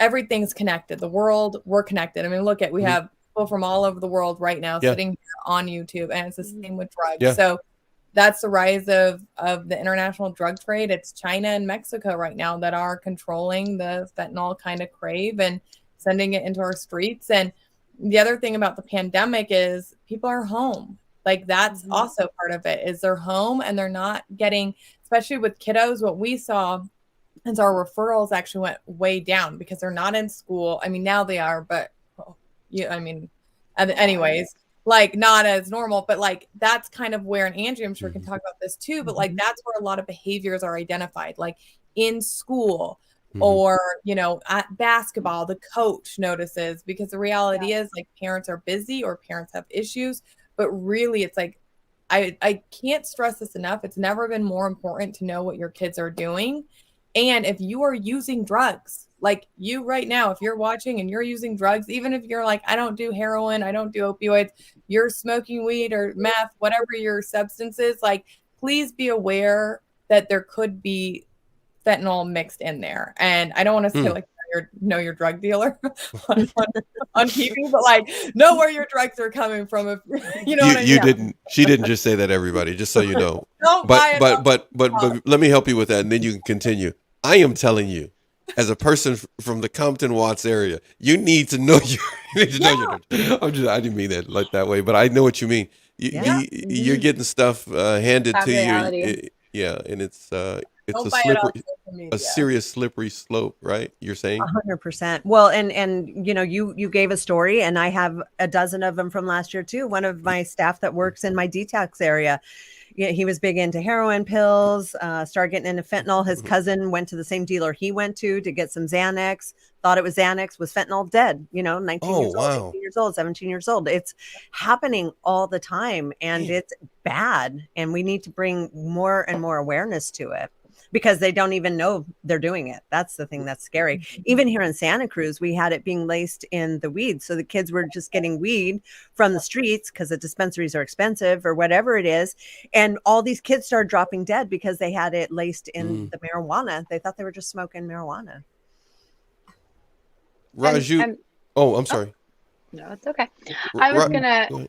C: everything's connected. The world, we're connected. I mean, we have people from all over the world right now sitting here on YouTube, and it's the same with drugs.
A: Yeah.
C: So that's the rise of the international drug trade. It's China and Mexico right now that are controlling the fentanyl kind of crave and sending it into our streets. And the other thing about the pandemic is people are home. Like, that's also part of it, is they're home and they're not getting, especially with kiddos, what we saw is our referrals actually went way down because they're not in school. I mean, now they are, but anyways, like not as normal, but like that's kind of where, and Angie, I'm sure can talk about this too, but like that's where a lot of behaviors are identified, like in school. Or, at basketball, the coach notices, because the reality is like parents are busy or parents have issues, but really it's like, I can't stress this enough. It's never been more important to know what your kids are doing. And if you are using drugs, like you right now, if you're watching and you're using drugs, even if you're like, I don't do heroin, I don't do opioids, you're smoking weed or meth, whatever your substance is, like, please be aware that there could be fentanyl mixed in there. And I don't want to say like know your drug dealer on TV, but like know where your drugs are coming from. If you know what I mean.
A: She didn't just say that, everybody, just so you know.
C: Don't buy it.
A: But let me help you with that, and then you can continue. I am telling you, as a person from the Compton Watts area, you need to know I didn't mean that like that way, but I know what you mean. You're getting stuff handed to you. And it's a serious slippery slope, right? You're saying
B: 100%. Well, and you know, you gave a story, and I have a dozen of them from last year too. One of my staff that works in my detox area, he was big into heroin pills, started getting into fentanyl. His cousin went to the same dealer he went to get some Xanax, thought it was Xanax, was fentanyl, dead, 19 years old, 18 years old, 17 years old. It's happening all the time, and it's bad. And we need to bring more and more awareness to it, because they don't even know they're doing it. That's the thing that's scary. Even here in Santa Cruz, we had it being laced in the weed. So the kids were just getting weed from the streets because the dispensaries are expensive or whatever it is. And all these kids started dropping dead because they had it laced in the marijuana. They thought they were just smoking marijuana.
A: Raju. I'm sorry.
D: No, it's okay. I was going to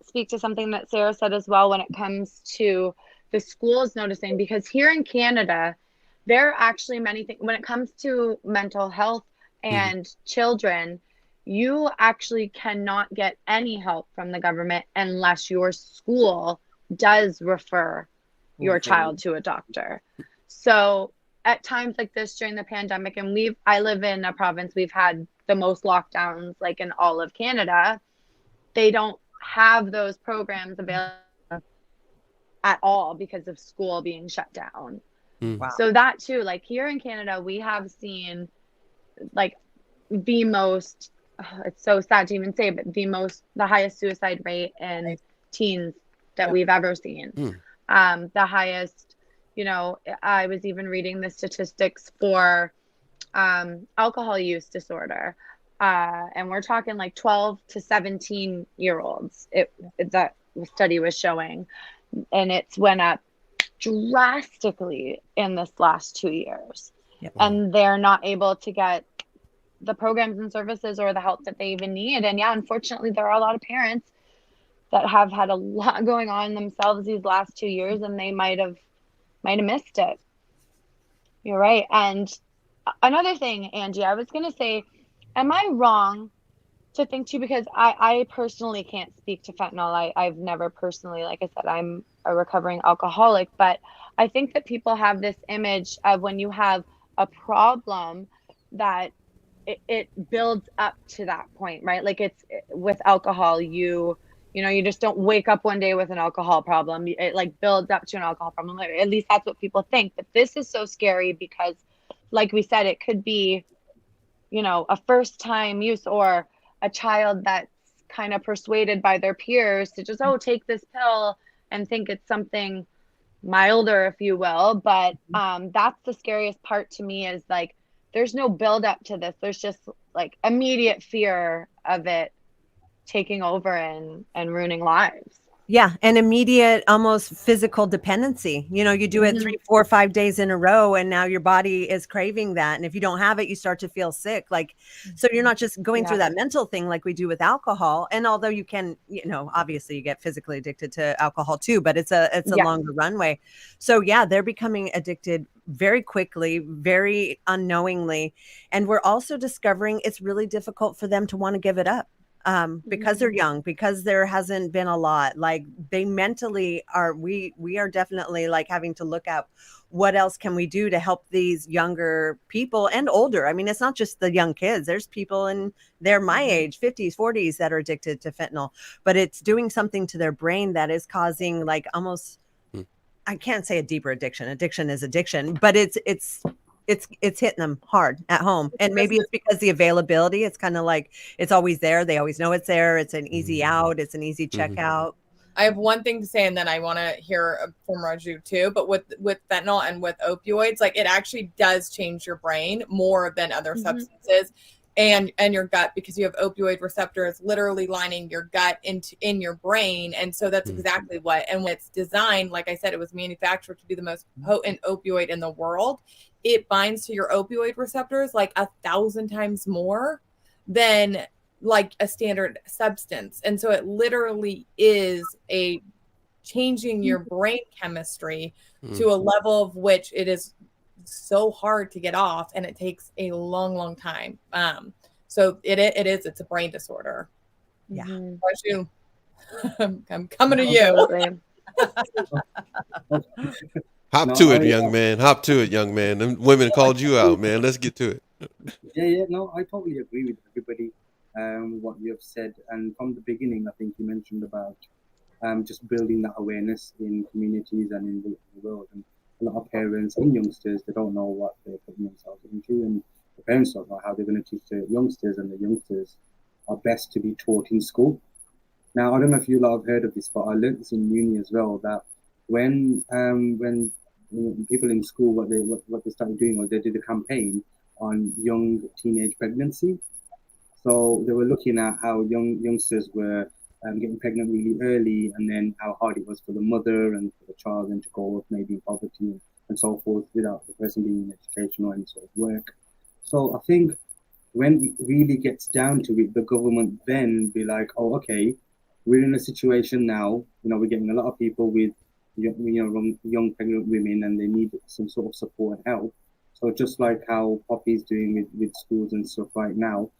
D: speak to something that Sarah said as well when it comes to the schools noticing, because here in Canada, there are actually many things when it comes to mental health and children. You actually cannot get any help from the government unless your school does refer your child to a doctor. So at times like this during the pandemic, and I live in a province, we've had the most lockdowns like in all of Canada. They don't have those programs available at all because of school being shut down. Wow. So that too, like here in Canada, we have seen like the most, it's so sad to even say, but the highest suicide rate in teens that we've ever seen. The highest, I was even reading the statistics for alcohol use disorder. And we're talking like 12 to 17 year olds. That study was showing. And it's went up drastically in this last 2 years. And they're not able to get the programs and services or the help that they even need. And unfortunately, there are a lot of parents that have had a lot going on themselves these last 2 years, and they might have missed it. You're right. And another thing, Angie, I was going to say, am I wrong to think too, because I personally can't speak to fentanyl. I've never personally, like I said, I'm a recovering alcoholic, but I think that people have this image of when you have a problem that it builds up to that point, right? Like it's with alcohol, you just don't wake up one day with an alcohol problem. It like builds up to an alcohol problem. At least that's what people think. But this is so scary because, like we said, it could be, a first time use or a child that's kind of persuaded by their peers to just, take this pill and think it's something milder, if you will. But that's the scariest part to me is like, there's no build up to this. There's just like immediate fear of it taking over and ruining lives.
B: Yeah. And immediate, almost physical dependency. You do it 3, 4, 5 days in a row, and now your body is craving that. And if you don't have it, you start to feel sick. So you're not just going through that mental thing like we do with alcohol. And although you can, obviously you get physically addicted to alcohol too, but it's a longer runway. So they're becoming addicted very quickly, very unknowingly. And we're also discovering it's really difficult for them to want to give it up. Because they're young, because there hasn't been a lot, like they mentally are, we are definitely like having to look at what else can we do to help these younger people and older. I mean, it's not just the young kids. There's people in my age, 50s, 40s that are addicted to fentanyl, but it's doing something to their brain that is causing like almost, I can't say a deeper addiction. Addiction is addiction, but it's hitting them hard at home. And maybe it's because the availability, it's kind of like, it's always there. They always know it's there. It's an easy out. It's an easy checkout.
C: I have one thing to say, and then I want to hear from Raju too, but with fentanyl and with opioids, like it actually does change your brain more than other substances. and your gut, because you have opioid receptors literally lining your gut in your brain. And so that's exactly what, and when it's designed, like I said, it was manufactured to be the most potent opioid in the world. It binds to your opioid receptors like 1,000 times more than like a standard substance. And so it literally is a changing your brain chemistry to a level of which it is so hard to get off, and it takes a long time. So it's a brain disorder.
B: Yeah.
C: Raju, I'm coming to you.
D: Absolutely.
A: Hop
E: No,
A: to it,
E: I-
A: young man. Hop to it, young man. Them women called you out, man. Let's get to it.
E: Yeah, no, I totally agree with everybody, what you have said. And from the beginning, I think you mentioned about just building that awareness in communities and in the world. And a lot of parents and youngsters, they don't know what they're putting themselves into, and the parents don't know how they're going to teach the youngsters, and the youngsters are best to be taught in school. Now, I don't know if you lot have heard of this, but I learned this in uni as well, that when people in school, what they started doing was they did a campaign on young teenage pregnancy. So they were looking at how youngsters were getting pregnant really early, and then how hard it was for the mother and for the child, and to grow up maybe in poverty and so forth without the person being in education or any sort of work. So I think when it really gets down to it, the government then be like, oh, okay, we're in a situation now, we're getting a lot of people with young pregnant women, and they need some sort of support and help. So just like how Poppy's doing with schools and stuff right now,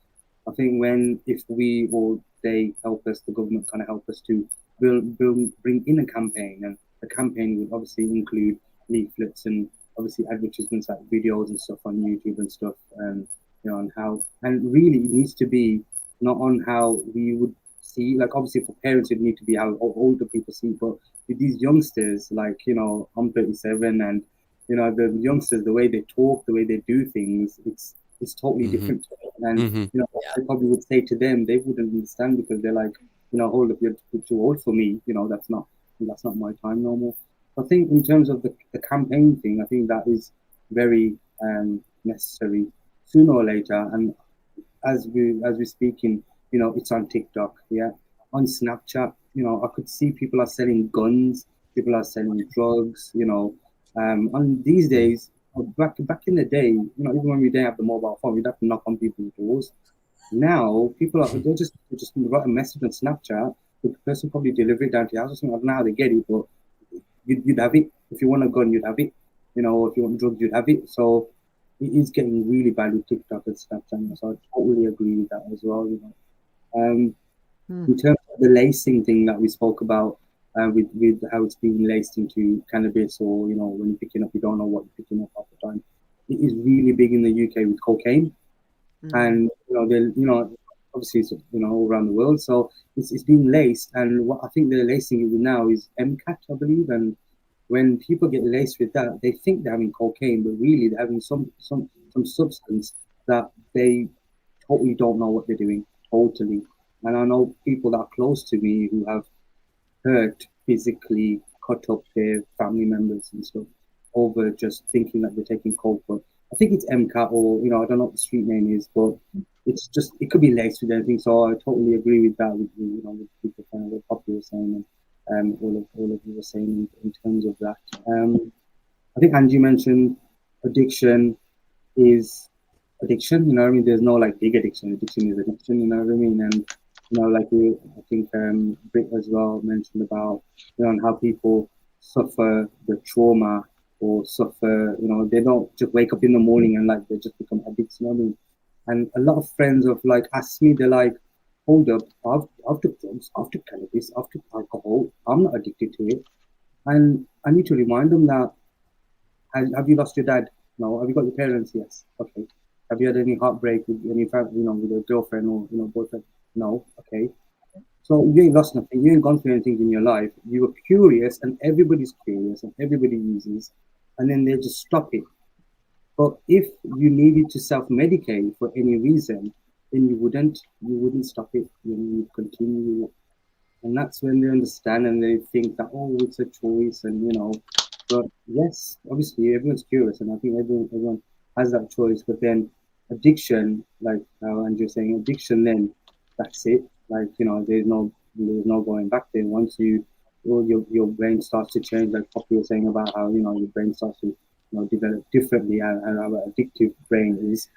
E: I think if we or they help us, the government kind of help us to bring in a campaign, and the campaign would obviously include leaflets and obviously advertisements like videos and stuff on YouTube and stuff, and on how, and really it needs to be not on how we would see, like obviously for parents it need to be how older people see, but with these youngsters, like I'm 37, and the youngsters, the way they talk, the way they do things, it's totally different. And I probably would say to them, they wouldn't understand, because they're like, hold up, you're too old for me. That's not my time no more. I think in terms of the campaign thing, I think that is very necessary sooner or later. And as we're speaking, it's on TikTok, on Snapchat. I could see people are selling guns, people are selling drugs. On these days, back in the day, even when we didn't have the mobile phone, we'd have to knock on people's doors. Now people they just write a message on Snapchat. The person probably deliver it down to your house or something. I don't know how they get it, but you'd have it. If you want a gun, you'd have it. If you want drugs, you'd have it. So it is getting really bad with TikTok and Snapchat. So I totally agree with that as well. In terms of the lacing thing that we spoke about, with how it's being laced into cannabis, or when you're picking up, you don't know what you're picking up half the time. It is really big in the UK with cocaine, and obviously it's, all around the world. So it's being laced, and what I think they're lacing it with now is MCAT, I believe. And when people get laced with that, they think they're having cocaine, but really they're having some substance that they totally don't know what they're doing, totally. And I know people that are close to me who have hurt, physically cut up their family members and stuff over just thinking that they're taking coke. But I think it's MCAT, or I don't know what the street name is, but it could be laced with anything. So I totally agree with that, with people kind of what Poppy was saying, and all of you were saying in terms of that. I think Angie mentioned addiction is addiction. I mean, there's no like big addiction. Addiction is addiction. You know what I mean? And like I think Britt as well mentioned about and how people suffer the trauma, or suffer. They don't just wake up in the morning and like they just become addicts. You know what I mean? And a lot of friends have like asked me, they're like, hold up, I've took drugs, I've took cannabis, I've took alcohol, I'm not addicted to it. And I need to remind them that, have you lost your dad? No. Have you got your parents? Yes. Okay. Have you had any heartbreak with any family, with a girlfriend or boyfriend? No. Okay. So you ain't lost nothing. You ain't gone through anything in your life. You were curious, and everybody's curious, and everybody uses, and then they just stop it. But if you needed to self-medicate for any reason, then you wouldn't stop it. You would continue. And that's when they understand, and they think that, oh, it's a choice, and but yes, obviously everyone's curious, and I think everyone has that choice. But then addiction, like how Andrew's saying, addiction, then that's it. Like, you know, there's no going back there. Once your brain starts to change, like Poppy was saying about how, you know, your brain starts to, you know, develop differently, and our addictive brain is,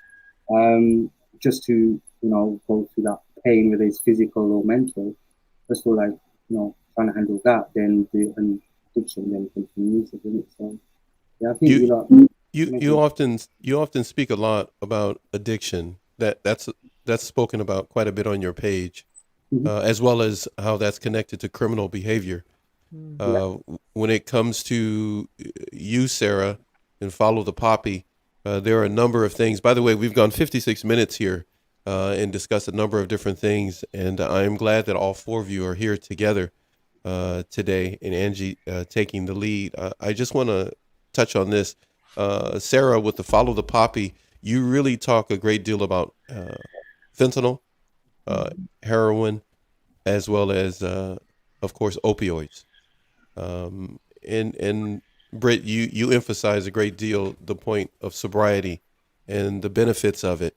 E: just to, you know, go through that pain, whether it's physical or mental, just for, like, you know, trying to handle that, then the addiction then continues, isn't it? So yeah, I think
A: You
E: you know,
A: you often speak a lot about addiction. That's spoken about quite a bit on your page, as well as how that's connected to criminal behavior. Uh, when it comes to you, Sarah, and Follow the Poppy, there are a number of things. By the way, we've gone 56 minutes here and discussed a number of different things, and I am glad that all four of you are here together today, and Angie taking the lead. I just want to touch on this. Sarah, with the Follow the Poppy, you really talk a great deal about fentanyl, heroin, as well as, of course, opioids. And Britt, you emphasize a great deal the point of sobriety and the benefits of it,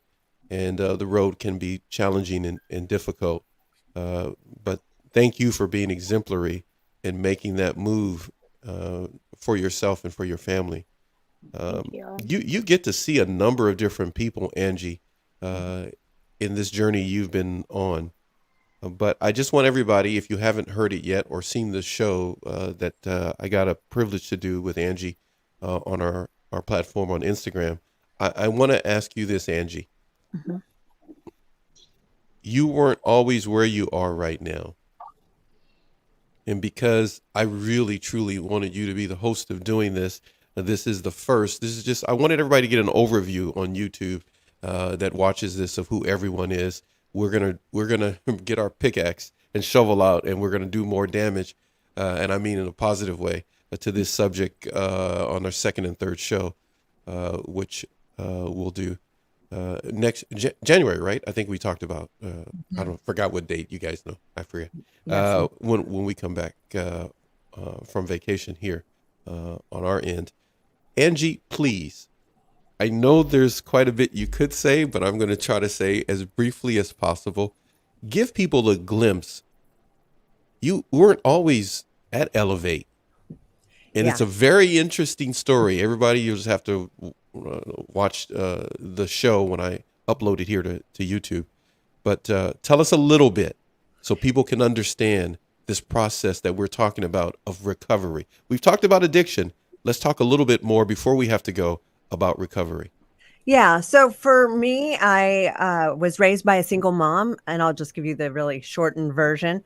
A: and the road can be challenging and difficult. But thank you for being exemplary and making that move for yourself and for your family.
D: Thank you.
A: You get to see a number of different people, Angie, in this journey you've been on. But I just want everybody, if you haven't heard it yet or seen the show that I got a privilege to do with Angie on our platform on Instagram, I want to ask you this, Angie.
B: Mhm.
A: You weren't always where you are right now. And because I really, truly wanted you to be the host of doing this, this is the first. This is just, I wanted everybody to get an overview on YouTube that watches this of who everyone is. We're gonna get our pickaxe and shovel out, and we're gonna do more damage, and I mean in a positive way, to this subject on our second and third show, which we'll do next January, right? I think we talked about. I don't forgot what date. You guys know. I forget.
B: Yes.
A: When we come back from vacation here on our end, Angie, please. I know there's quite a bit you could say, but I'm going to try to say as briefly as possible. Give people a glimpse. You weren't always at Elevate, and
B: Yeah.
A: it's a very interesting story. Everybody, you just have to watch the show when I upload it here to YouTube. But tell us a little bit so people can understand this process that we're talking about of recovery. We've talked about addiction. Let's talk a little bit more before we have to go about recovery.
B: Yeah. So for me, I was raised by a single mom, and I'll just give you the really shortened version.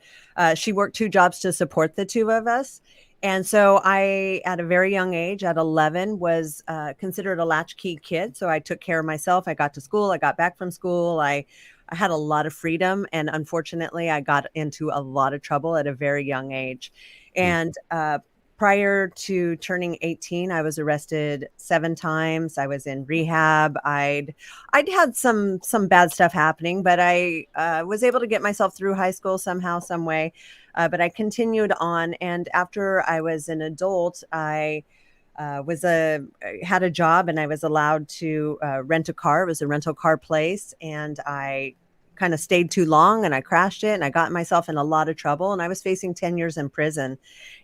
B: She worked two jobs to support the two of us. And so I, at a very young age, at 11, was considered a latchkey kid. So I took care of myself. I got to school. I got back from school. I had a lot of freedom. And unfortunately, I got into a lot of trouble at a very young age. And prior to turning 18, I was arrested 7 times. I was in rehab. I'd had some bad stuff happening, but I was able to get myself through high school somehow, some way. But I continued on, and after I was an adult, I had a job, and I was allowed to rent a car. It was a rental car place, and I kind of stayed too long, and I crashed it, and I got myself in a lot of trouble, and I was facing 10 years in prison.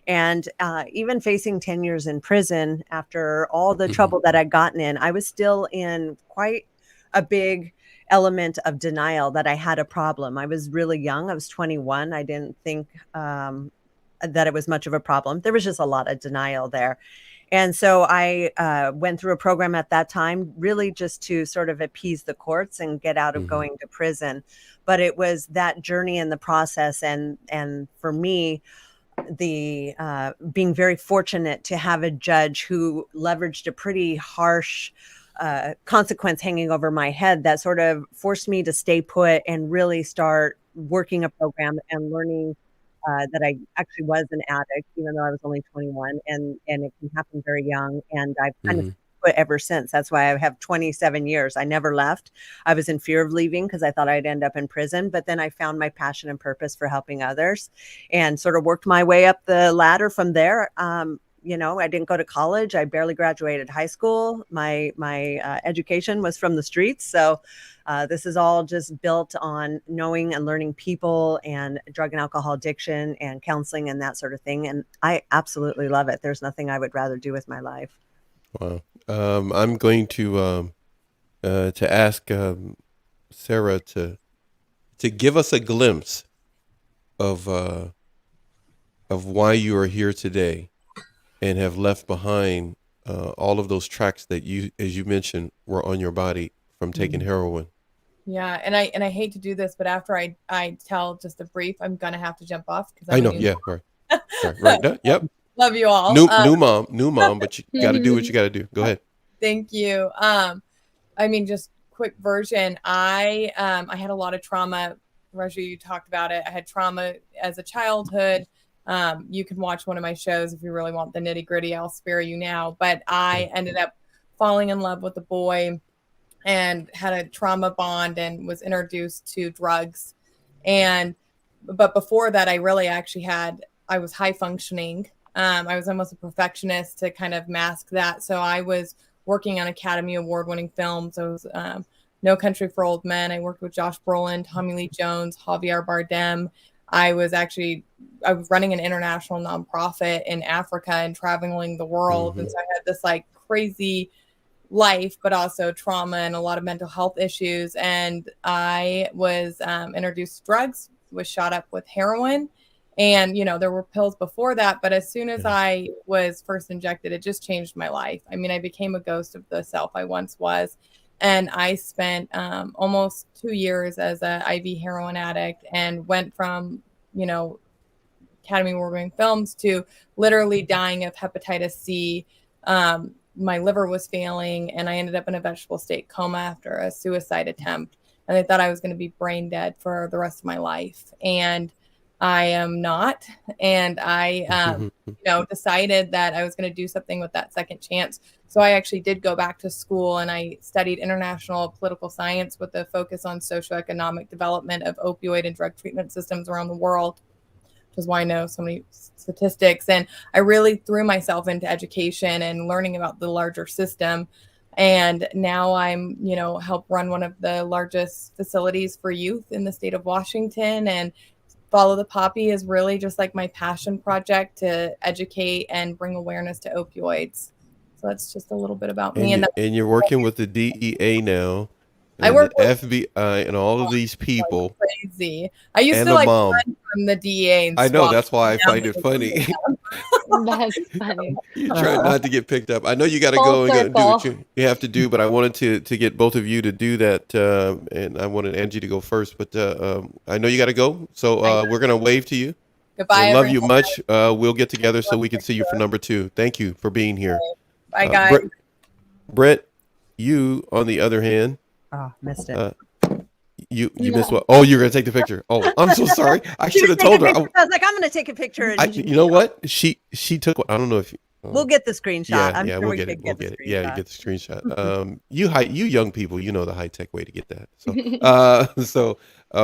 B: And even facing 10 years in prison, after all the trouble that I'd gotten in, I was still in quite a big element of denial that I had a problem. I was really young. I was 21. I didn't think that it was much of a problem. There was just a lot of denial there. And so I went through a program at that time, really just to sort of appease the courts and get out of going to prison. But it was that journey in the process. And for me, the being very fortunate to have a judge who leveraged a pretty harsh consequence hanging over my head that sort of forced me to stay put and really start working a program and learning that I actually was an addict, even though I was only 21, and it can happen very young. And I've kind of put ever since. That's why I have 27 years. I never left. I was in fear of leaving because I thought I'd end up in prison, but then I found my passion and purpose for helping others and sort of worked my way up the ladder from there. I didn't go to college. I barely graduated high school. My education was from the streets. So this is all just built on knowing and learning people and drug and alcohol addiction and counseling and that sort of thing. And I absolutely love it. There's nothing I would rather do with my life.
A: Wow. I'm going to ask Sarah to give us a glimpse of why you are here today and have left behind all of those tracks that you, as you mentioned, were on your body from taking heroin.
C: Yeah, and I hate to do this, but after I tell just a brief, I'm gonna have to jump off because
A: I know. Yeah. Right. Right. No, yep.
C: Love you all.
A: New mom, but you got to do what you got to do. Go ahead.
C: Thank you. I mean, just quick version. I had a lot of trauma. Raju, you talked about it. I had trauma as a childhood. You can watch one of my shows if you really want the nitty gritty. I'll spare you now. But I ended up falling in love with a boy and had a trauma bond and was introduced to drugs. But before that, I was high functioning. I was almost a perfectionist to kind of mask that. So I was working on Academy Award winning films. I was No Country for Old Men. I worked with Josh Brolin, Tommy Lee Jones, Javier Bardem. I was running an international nonprofit in Africa and traveling the world. And so I had this like crazy life, but also trauma and a lot of mental health issues. And I was introduced to drugs, was shot up with heroin. And, there were pills before that. But as soon as I was first injected, it just changed my life. I mean, I became a ghost of the self I once was. And I spent almost 2 years as an IV heroin addict and went from, Academy Award-winning films to literally dying of hepatitis C. My liver was failing, and I ended up in a vegetable state coma after a suicide attempt. And I thought I was going to be brain dead for the rest of my life. And I am not. And I, decided that I was going to do something with that second chance. So I actually did go back to school and I studied international political science with a focus on socioeconomic development of opioid and drug treatment systems around the world, which is why I know so many statistics. And I really threw myself into education and learning about the larger system. And now I'm, help run one of the largest facilities for youth in the state of Washington. And Follow the Poppy is really just like my passion project to educate and bring awareness to opioids. So that's just a little bit about me.
A: And you're working with the DEA now.
C: I work
A: with FBI and all of these people.
C: Crazy. I used to run from the DEA. And
A: I know, that's why I find it funny.
D: That's funny.
A: You're trying not to get picked up. I know you got to go and do what you have to do, but I wanted to get both of you to do that. And I wanted Angie to go first, but I know you got to go. So we're going to wave to you.
C: Goodbye.
A: Love you much. We'll get together so we can see you for number 2. Thank you for being here.
C: Bye, guys.
A: Brett, you, on the other hand.
B: Oh, missed it.
A: You missed what? Oh, you're going to take the picture. Oh, I'm so sorry. I should have told her.
B: I was like, I'm going to take a picture. And
A: you know what? She took. I don't know if you.
B: We'll get the screenshot.
A: Yeah,
B: I'm sure
A: we'll get it. We'll get it. Yeah, you get the screenshot. You young people, you know the high tech way to get that. So,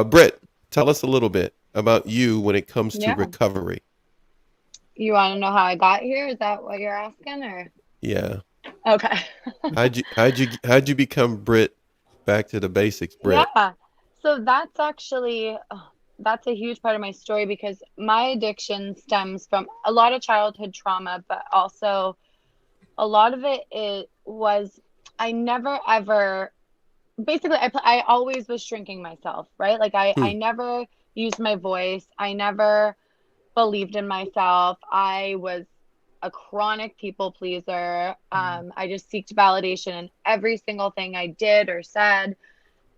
A: Britt, tell us a little bit about you when it comes to recovery.
D: You want to know how I got here? Is that what you're asking, or?
A: Yeah.
D: Okay.
A: how'd you become Britt? Back to the basics, Britt.
D: Yeah. So that's actually that's a huge part of my story because my addiction stems from a lot of childhood trauma, but also a lot of it was I never ever basically I always was shrinking myself, right? Like I never used my voice. I never believed in myself. I was a chronic people pleaser. I just seeked validation in every single thing I did or said.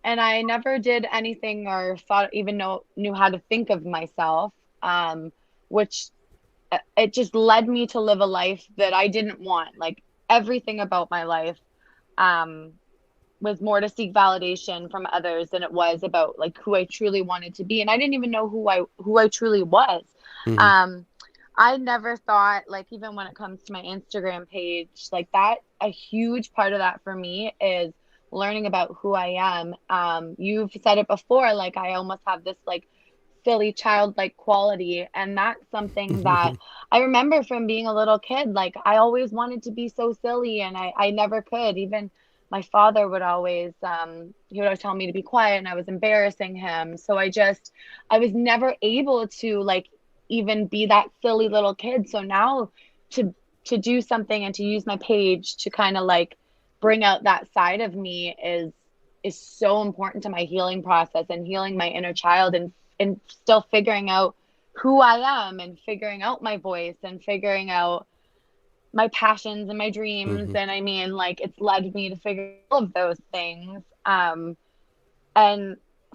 D: And I never did anything or knew how to think of myself, which it just led me to live a life that I didn't want. Like everything about my life was more to seek validation from others than it was about like who I truly wanted to be. And I didn't even know who I truly was. I never thought, like, even when it comes to my Instagram page, like that, a huge part of that for me is learning about who I am. You've said it before, like I almost have this like silly childlike quality. And that's something that I remember from being a little kid. Like, I always wanted to be so silly, and I never could. Even my father would always he would always tell me to be quiet, and I was embarrassing him. So I was never able to, like, even be that silly little kid. So now to do something and to use my page to kind of like bring out that side of me is so important to my healing process and healing my inner child, and still figuring out who I am and figuring out my voice and figuring out my passions and my dreams. And I mean, like, it's led me to figure all of those things. And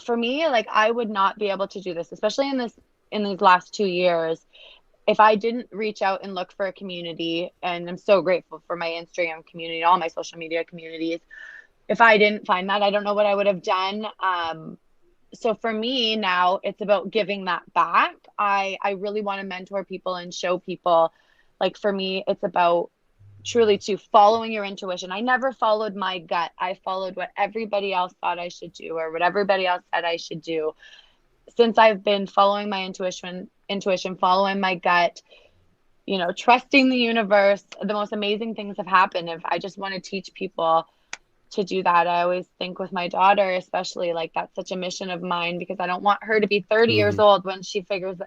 D: for me, like, I would not be able to do this, especially in these last 2 years, if I didn't reach out and look for a community. And I'm so grateful for my Instagram community, all my social media communities. If I didn't find that, I don't know what I would have done. So for me now, it's about giving that back. I really want to mentor people and show people, like, for me, it's about truly to following your intuition. I never followed my gut. I followed what everybody else thought I should do, or what everybody else said I should do. Since I've been following my intuition, following my gut, you know, trusting the universe, the most amazing things have happened. If I just want to teach people to do that, I always think with my daughter, especially, like, that's such a mission of mine, because I don't want her to be 30 years old when she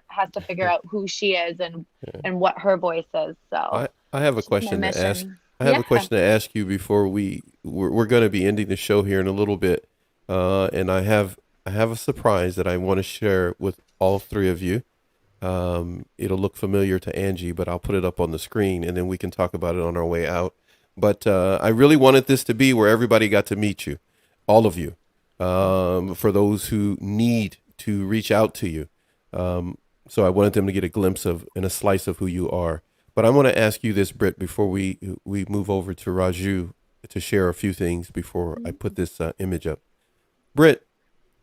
D: has to figure out who she is and what her voice is. So
A: I have a question to ask. I have a question to ask you before we're going to be ending the show here in a little bit, and I have a surprise that I want to share with all three of you. It'll look familiar to Angie, but I'll put it up on the screen, and then we can talk about it on our way out. But I really wanted this to be where everybody got to meet you, all of you, for those who need to reach out to you. So I wanted them to get a glimpse of and a slice of who you are. But I want to ask you this, Britt, before we move over to Raju to share a few things before I put this image up. Britt,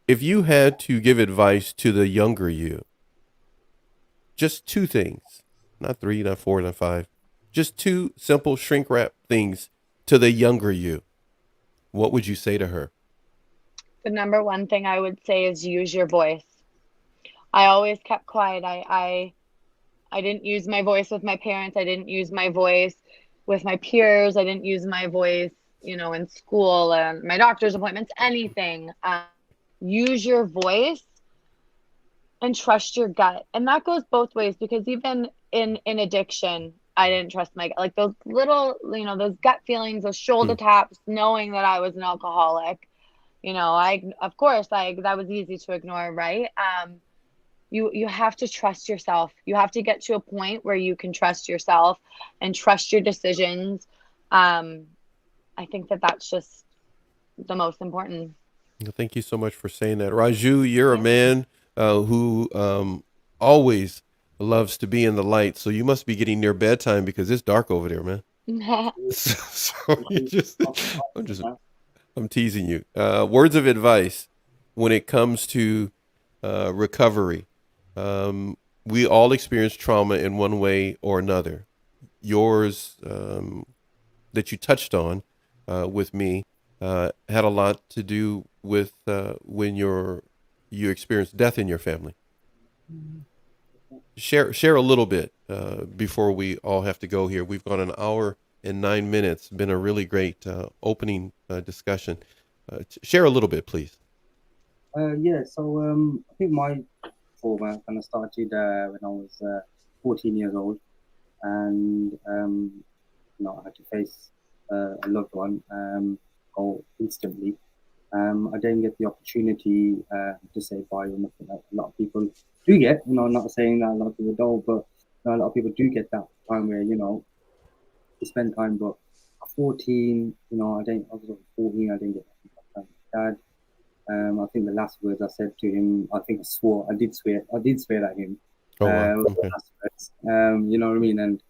A: if you had to give advice to the younger you, just two things, not three, not four, not five, just two simple shrink wrap things to the younger you, what would you say to her?
D: The number one thing I would say is use your voice. I always kept quiet. I didn't use my voice with my parents. I didn't use my voice with my peers. I didn't use my voice, you know, in school and my doctor's appointments, anything. Use your voice and trust your gut. And that goes both ways, because even in addiction, I didn't trust my gut. Like, those little, you know, those gut feelings, those shoulder taps, knowing that I was an alcoholic, you know, of course, that was easy to ignore, right? You have to trust yourself. You have to get to a point where you can trust yourself and trust your decisions. I think that's just the most important.
A: Thank you so much for saying that. Raju, you're a man who always loves to be in the light. So you must be getting near bedtime, because it's dark over there, man. So I'm teasing you. Words of advice when it comes to recovery. We all experience trauma in one way or another. Yours, that you touched on with me, had a lot to do with when you experienced death in your family. Share a little bit before we all have to go here. We've gone an hour and 9 minutes. Been a really great opening discussion. Share a little bit, please.
E: So I think my trauma kind of started when I was 14 years old, and you know, I had to face a loved one go instantly. I didn't get the opportunity to say bye or nothing like a lot of people do get. You know, I'm not saying that a lot of people don't, but you know, a lot of people do get that time where, you know, you spend time. But at 14, you know, I was 14, I didn't get that time with dad. I think the last words I said to him, I think I did swear at him.
A: Oh, wow. Okay.
E: You know what I mean? And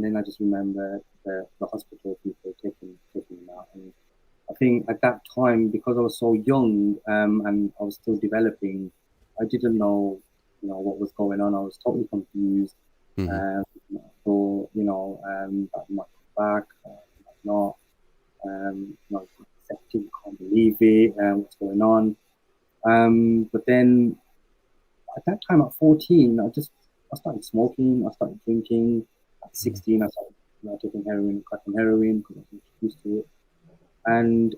E: then I just remember the hospital people taking him out. And I think at that time, because I was so young and I was still developing, I didn't know, you know, what was going on. I was totally confused. So, you know, that I might come back, might not. You know, accepting, can't believe it, what's going on. But then that time at 14, I started smoking, I started drinking. At 16, I started taking heroin, cutting heroin because I was used to it. And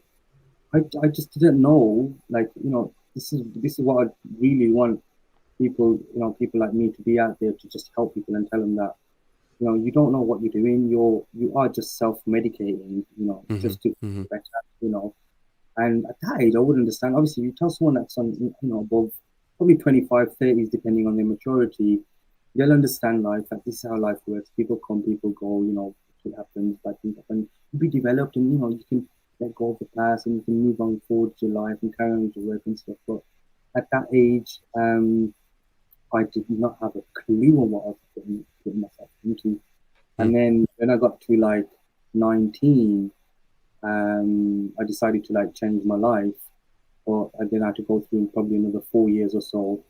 E: I just didn't know, like, this is what I really want people, people like me to be out there to just help people and tell them that, you don't know what you're doing. You are just self-medicating, just to get better, And at that age, I wouldn't understand. Obviously, you tell someone that's on, above probably 25, 30s, depending on their maturity, they'll understand life, that this is how life works. People come, people go, it happens, bad things happen. You be developed and, you can let go of the past and you can move on forward to your life and carry on with your work and stuff. But at that age, I did not have a clue on what I was putting myself into. And then when I got to like 19, I decided to like change my life, but I then had to go through probably another 4 years or so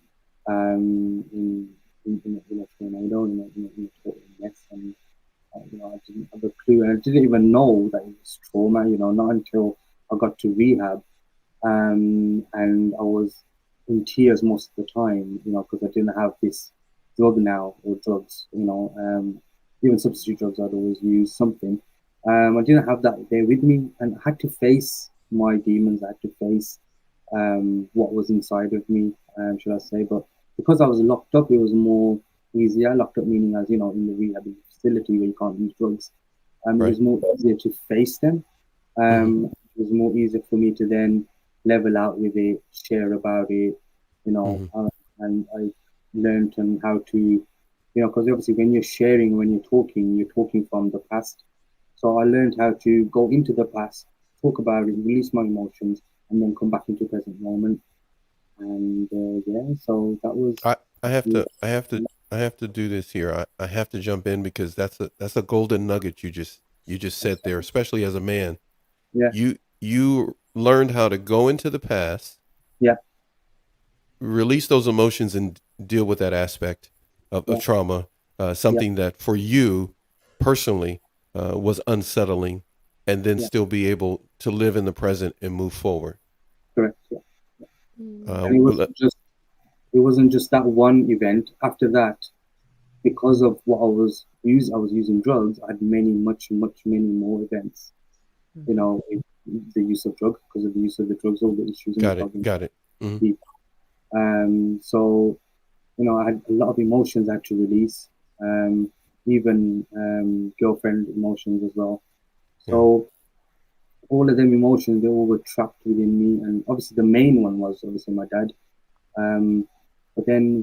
E: in a tornado, in a total mess, and I didn't have a clue, and I didn't even know that it was trauma, not until I got to rehab, and I was in tears most of the time, because I didn't have this drug now or drugs, even substitute drugs. I'd always use something. I didn't have that there with me, and I had to face my demons. I had to face what was inside of me, should I say? But because I was locked up, it was more easier. Locked up meaning as in the rehab facility where you can't use drugs. It was more easier to face them. It was more easier for me to then level out with it, share about it, and I learned on how to, because obviously when you're sharing, when you're talking from the past. So I learned how to go into the past, talk about it, release my emotions, and then come back into the present moment. And so that was.
A: I have to do this here. I have to jump in because that's a golden nugget you just said there, especially as a man.
E: Yeah.
A: You learned how to go into the past.
E: Yeah.
A: Release those emotions and deal with that aspect of trauma. Something that for you personally was unsettling, and then still be able to live in the present and move forward.
E: Correct. Yeah. And it wasn't just that one event. After that, because of what I was using drugs. I had many more events. With the use of drugs, because of the use of the drugs, all the issues.
A: Got it. Mm-hmm.
E: So, I had a lot of emotions I had to release. Even girlfriend emotions as well. So all of them emotions, they all were trapped within me, and obviously the main one was obviously my dad. But then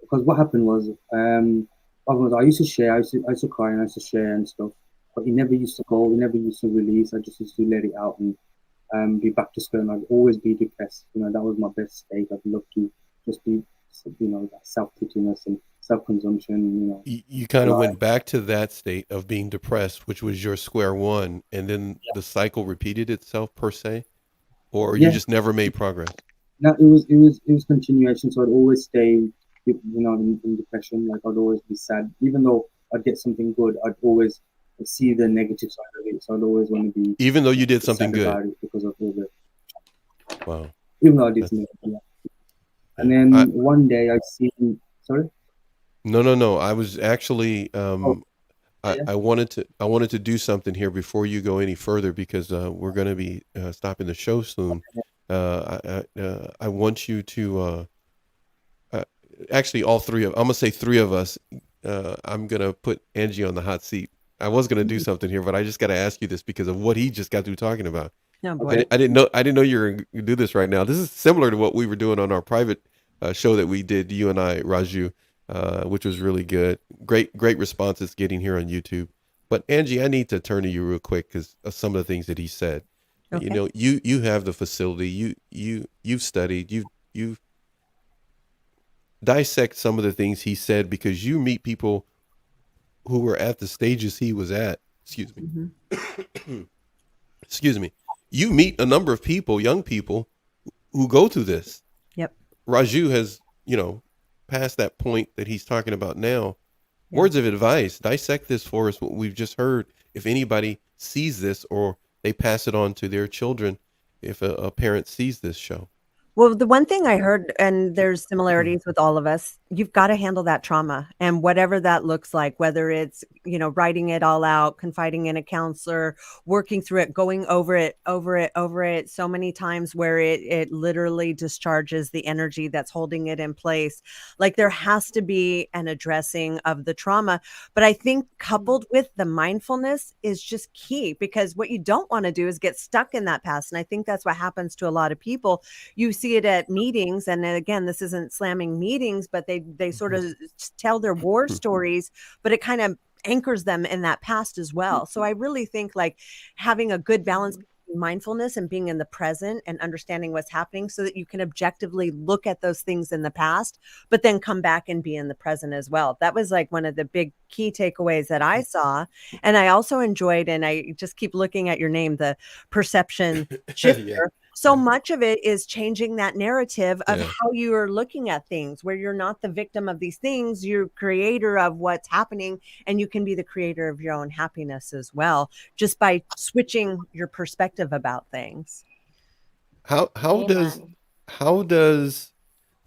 E: because what happened was, I used to share, I used to cry and I used to share and stuff, but he never used to go, he never used to release. I just used to let it out and be back to square, and I'd always be depressed. That was my best state. I'd love to just be, that self-pitiness and self-consumption.
A: You kind of went back to that state of being depressed, which was your square one, and then the cycle repeated itself per se, or you just never made progress.
E: No, it was continuation. So I'd always stay, in depression. Like I'd always be sad, even though I'd get something good. I'd always see the negative side of it. So I'd always want to be,
A: even though you did something good,
E: about it because of all the.
A: Wow.
E: Even though I did something good. And then one day I seen. Sorry.
A: No. I was actually. I wanted to do something here before you go any further, because we're going to be stopping the show soon. I want you to actually I'm gonna say three of us. I'm gonna put Angie on the hot seat. I was gonna do something here, but I just got to ask you this because of what he just got through talking about.
B: Oh, boy.
A: I didn't know you were gonna do this right now. This is similar to what we were doing on our private show that we did, you and I, Raju, which was really good. Great responses getting here on YouTube. But Angie, I need to turn to you real quick because of some of the things that he said. Okay. You have the facility. You've studied. You've dissect some of the things he said, because you meet people who were at the stages he was at. Excuse me. Mm-hmm. Excuse me. You meet a number of people, young people, who go through this.
B: Yep.
A: Raju has, past that point that he's talking about now. Yeah. Words of advice. Dissect this for us, what we've just heard. If anybody sees this, or they pass it on to their children, if a parent sees this show.
B: Well, the one thing I heard, and there's similarities with all of us, you've got to handle that trauma and whatever that looks like, whether it's, writing it all out, confiding in a counselor, working through it, going over it so many times where it literally discharges the energy that's holding it in place. Like there has to be an addressing of the trauma. But I think coupled with the mindfulness is just key, because what you don't want to do is get stuck in that past. And I think that's what happens to a lot of people. You see it at meetings, and again, this isn't slamming meetings, but they sort of tell their war stories, but it kind of anchors them in that past as well. So I really think like having a good balance between mindfulness and being in the present and understanding what's happening so that you can objectively look at those things in the past, but then come back and be in the present as well. That was like one of the big key takeaways that I saw. And I also enjoyed, and I just keep looking at your name, the perception shifter.
A: Yeah.
B: So much of it is changing that narrative of
A: Yeah.
B: how you are looking at things, where you're not the victim of these things, you're creator of what's happening, and you can be the creator of your own happiness as well, just by switching your perspective about things.
A: How does
D: Amen.
A: how does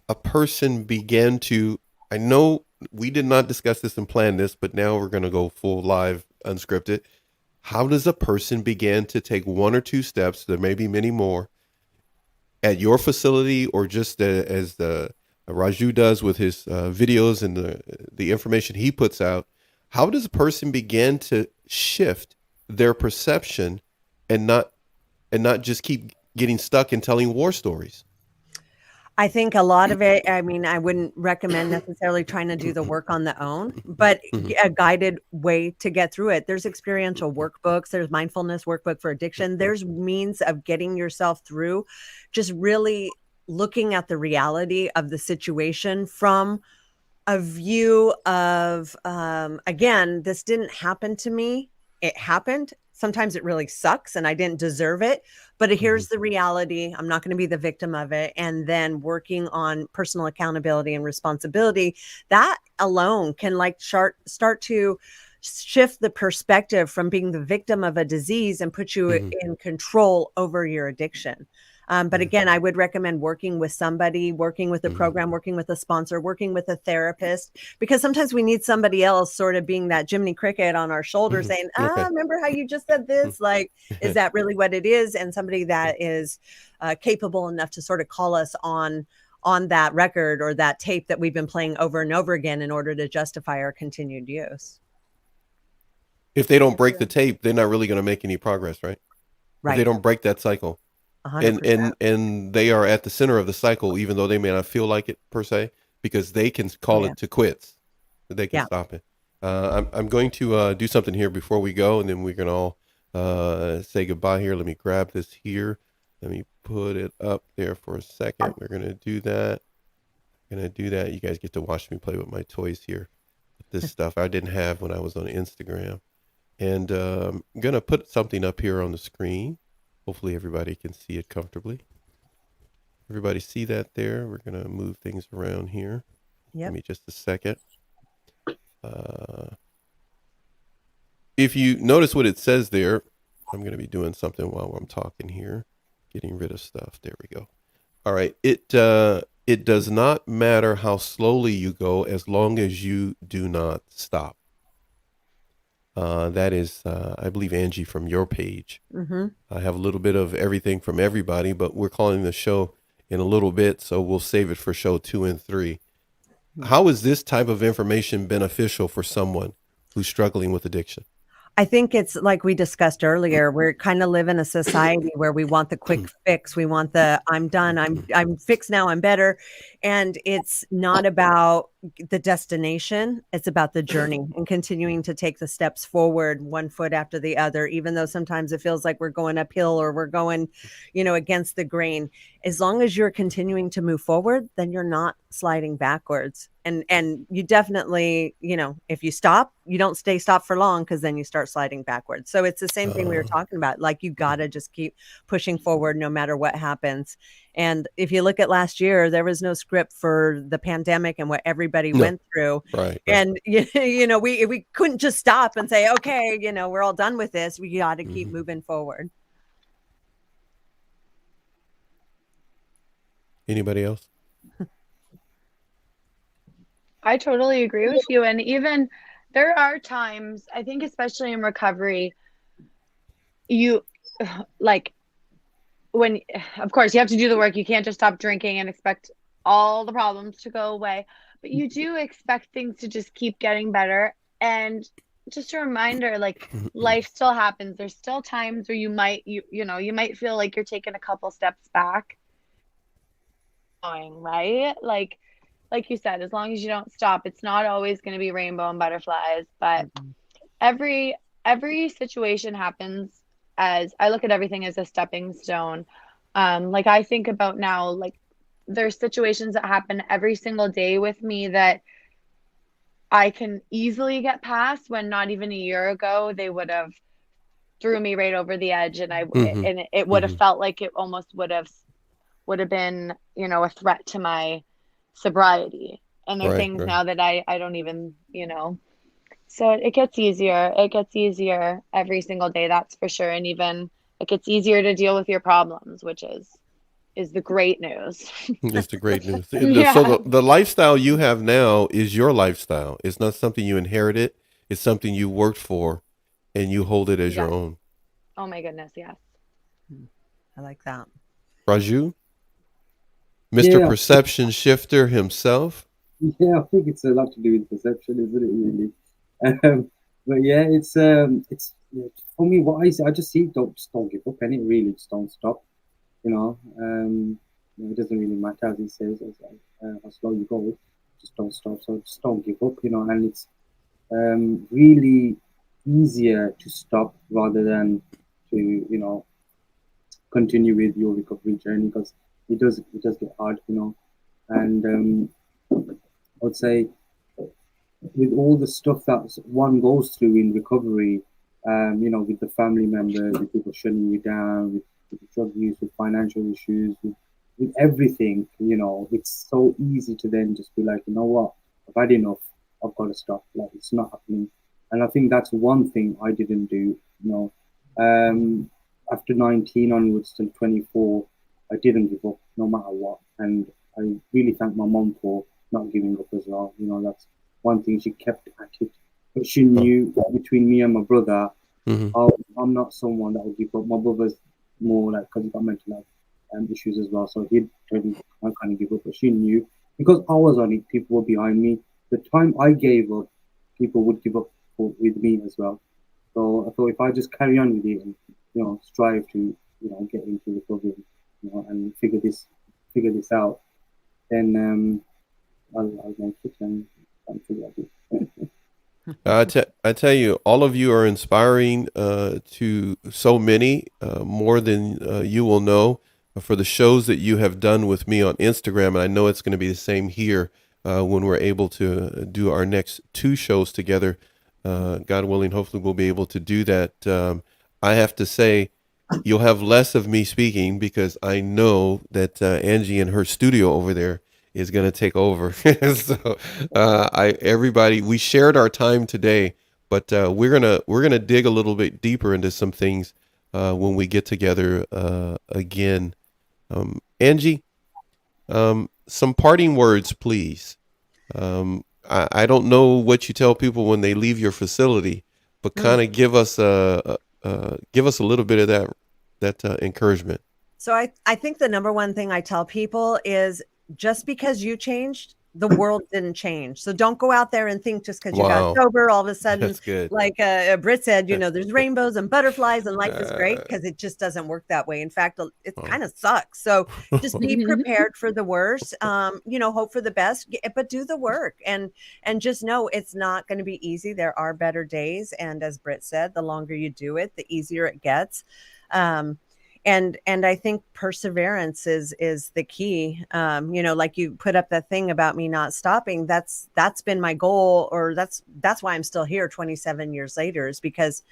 A: a person begin to, I know we did not discuss this and plan this, but now we're going to go full live unscripted. How does a person begin to take one or two steps, there may be many more, at your facility, or just as the Raju does with his videos and the information he puts out? How does a person begin to shift their perception and not just keep getting stuck in telling war stories?
B: I think a lot of it, I mean, I wouldn't recommend necessarily trying to do the work on the own, but a guided way to get through it. There's experiential workbooks, there's mindfulness workbook for addiction. There's means of getting yourself through, just really looking at the reality of the situation from a view of, again, this didn't happen to me. It happened. Sometimes it really sucks and I didn't deserve it, but here's the reality. I'm not going to be the victim of it. And then working on personal accountability and responsibility, that alone can like start to shift the perspective from being the victim of a disease and put you in control over your addiction. But again, I would recommend working with somebody, working with a program, working with a sponsor, working with a therapist, because sometimes we need somebody else sort of being that Jiminy Cricket on our shoulder saying,
A: Okay.
B: remember how you just said this? Like, is that really what it is? And somebody that is capable enough to sort of call us on that record or that tape that we've been playing over and over again in order to justify our continued use.
A: If they don't break the tape, they're not really going to make any progress, right? If they
B: Right.
A: don't break that cycle.
B: 100%.
A: And they are at the center of the cycle, even though they may not feel like it per se, because they can call it to quits. They can stop it. I'm going to do something here before we go, and then we're going to all say goodbye here. Let me grab this here. Let me put it up there for a second. We're going to do that. You guys get to watch me play with my toys here. This stuff I didn't have when I was on Instagram. And I'm going to put something up here on the screen. Hopefully everybody can see it comfortably. Everybody see that there? We're going to move things around here.
B: Yep.
A: Give me just a second. If you notice what it says there, I'm going to be doing something while I'm talking here. Getting rid of stuff. There we go. All right. It does not matter how slowly you go as long as you do not stop. That is, I believe, Angie, from your page. I have a little bit of everything from everybody, but we're calling the show in a little bit, so we'll save it for show 2 and 3. How is this type of information beneficial for someone who's struggling with addiction?
B: I think it's like we discussed earlier, we're kind of live in a society where we want the quick fix. We want the, I'm done. I'm fixed now. I'm better. And it's not about the destination. It's about the journey and continuing to take the steps forward, one foot after the other, even though sometimes it feels like we're going uphill or we're going, against the grain. As long as you're continuing to move forward, then you're not sliding backwards. And you definitely, if you stop, you don't stay stopped for long, because then you start sliding backwards. So it's the same thing we were talking about. Like, you got to just keep pushing forward no matter what happens. And if you look at last year, there was no script for the pandemic and what everybody went through.
A: Right.
B: And, we couldn't just stop and say, okay, we're all done with this. We got to keep moving forward.
A: Anybody else?
D: I totally agree with you. And even there are times, I think, especially in recovery, you like when, of course, you have to do the work. You can't just stop drinking and expect all the problems to go away, but you do expect things to just keep getting better. And just a reminder, like life still happens. There's still times where you might feel like you're taking a couple steps back, going, right? Like you said, as long as you don't stop, it's not always going to be rainbow and butterflies, but every situation happens, as I look at everything as a stepping stone. Like I think about now, like there's situations that happen every single day with me that I can easily get past, when not even a year ago they would have threw me right over the edge, and
A: Mm-hmm.
D: it would have felt like it almost would have been, a threat to my sobriety. And there are things now that I don't even, so it gets easier. It gets easier every single day, that's for sure. And even it gets easier to deal with your problems, which is the great news.
A: It's the great news.
D: Yeah.
A: So the lifestyle you have now is your lifestyle. It's not something you inherited. It's something you worked for, and you hold it as your own.
D: Oh my goodness, yes.
B: I like that.
A: Raju, Mr. Perception Shifter himself.
E: Yeah, I think it's a lot to do with perception, isn't it? Really. But yeah, it's for me. What I just see, just don't give up, and it really just don't stop. It doesn't really matter, as he says, how slow you go, just don't stop. So just don't give up, and it's really easier to stop rather than to continue with your recovery journey, because it does get hard, and I would say with all the stuff that one goes through in recovery, with the family members, with people shutting you down, with drug use, with financial issues, with everything, it's so easy to then just be like, you know what, I've had enough, I've got to stop, like it's not happening. And I think that's one thing I didn't do, after 19 onwards till 24, I didn't give up no matter what. And I really thank my mom for not giving up as well. That's one thing, she kept at it. But she knew that between me and my brother, I'm not someone that will give up. My brother's more like, because he got mental health issues as well. So he'd kind of give up. But she knew, because I was on it, people were behind me. The time I gave up, people would give up with me as well. So I thought, if I just carry on with it and strive to get into recovery, and figure this out, then I'll make it and figure out it.
A: I tell you, all of you are inspiring to so many, more than you will know, for the shows that you have done with me on Instagram. And I know it's going to be the same here when we're able to do our next 2 shows together. God willing, hopefully we'll be able to do that. I have to say, you'll have less of me speaking, because I know that Angie and her studio over there is going to take over. So everybody, we shared our time today, but we're gonna dig a little bit deeper into some things when we get together again. Angie, some parting words, please. I don't know what you tell people when they leave your facility, but kind of give us a little bit of that encouragement.
B: So I think the number one thing I tell people is, just because you changed, the world didn't change. So don't go out there and think just because you got sober, all of a sudden,
A: that's good.
B: Like Britt said, there's rainbows and butterflies and life is great, because it just doesn't work that way. In fact, it kind of sucks. So just be prepared for the worst, hope for the best, but do the work, and just know it's not going to be easy. There are better days. And as Britt said, the longer you do it, the easier it gets. And I think perseverance is the key. Like you put up that thing about me not stopping. That's been my goal, or that's why I'm still here 27 years later, is because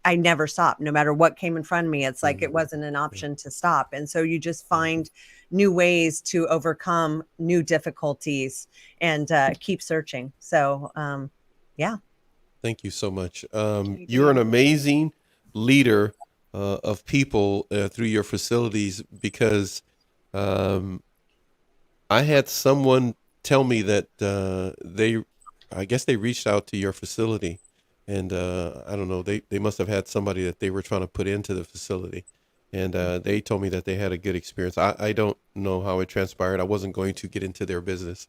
B: I never stopped. No matter what came in front of me, it's like it wasn't an option to stop. And so you just find new ways to overcome new difficulties and keep searching. So yeah.
A: Thank you so much. You're an amazing leader of people through your facilities, because I had someone tell me that I guess they reached out to your facility, and I don't know, they must have had somebody that they were trying to put into the facility, and they told me that they had a good experience. I don't know how it transpired. I wasn't going to get into their business,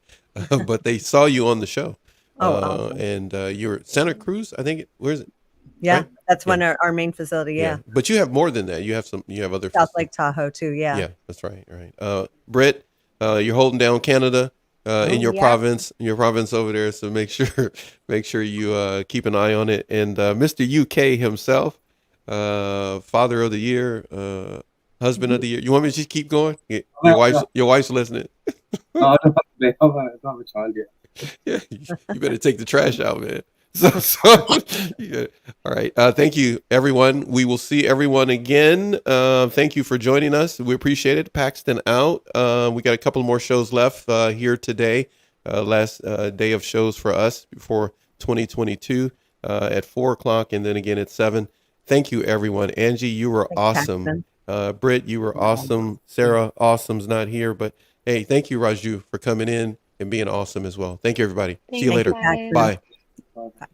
A: but they saw you on the show.
B: Oh, awesome.
A: And you're Santa Cruz, I think. Where is it?
B: Yeah,
A: Right?
B: that's
A: Yeah.
B: one our main facility. Yeah.
A: But you have more than that. You have other
B: South
A: facilities.
B: Lake Tahoe too. Yeah.
A: Yeah, that's right. Right. Britt, you're holding down Canada in your
D: yeah.
A: province over there. So make sure you keep an eye on it. And Mr. UK himself, Father of the Year, Husband of the Year. You want me to just keep going? Your wife's listening.
E: No, I don't have a child yet.
A: Yeah, you better take the trash out, man. So yeah. All right. Thank you, everyone. We will see everyone again. Thank you for joining us. We appreciate it. Paxton out. We got a couple more shows left here today. Last day of shows for us before 2022 at 4:00, and then again at 7. Thank you, everyone. Angie, you were awesome. Britt, you were awesome. Sarah, awesome's not here, but hey, thank you, Raju, for coming in and being awesome as well. Thank you, everybody. See you
D: Thank
A: later.
D: you, guys.
A: Bye.
E: Bye.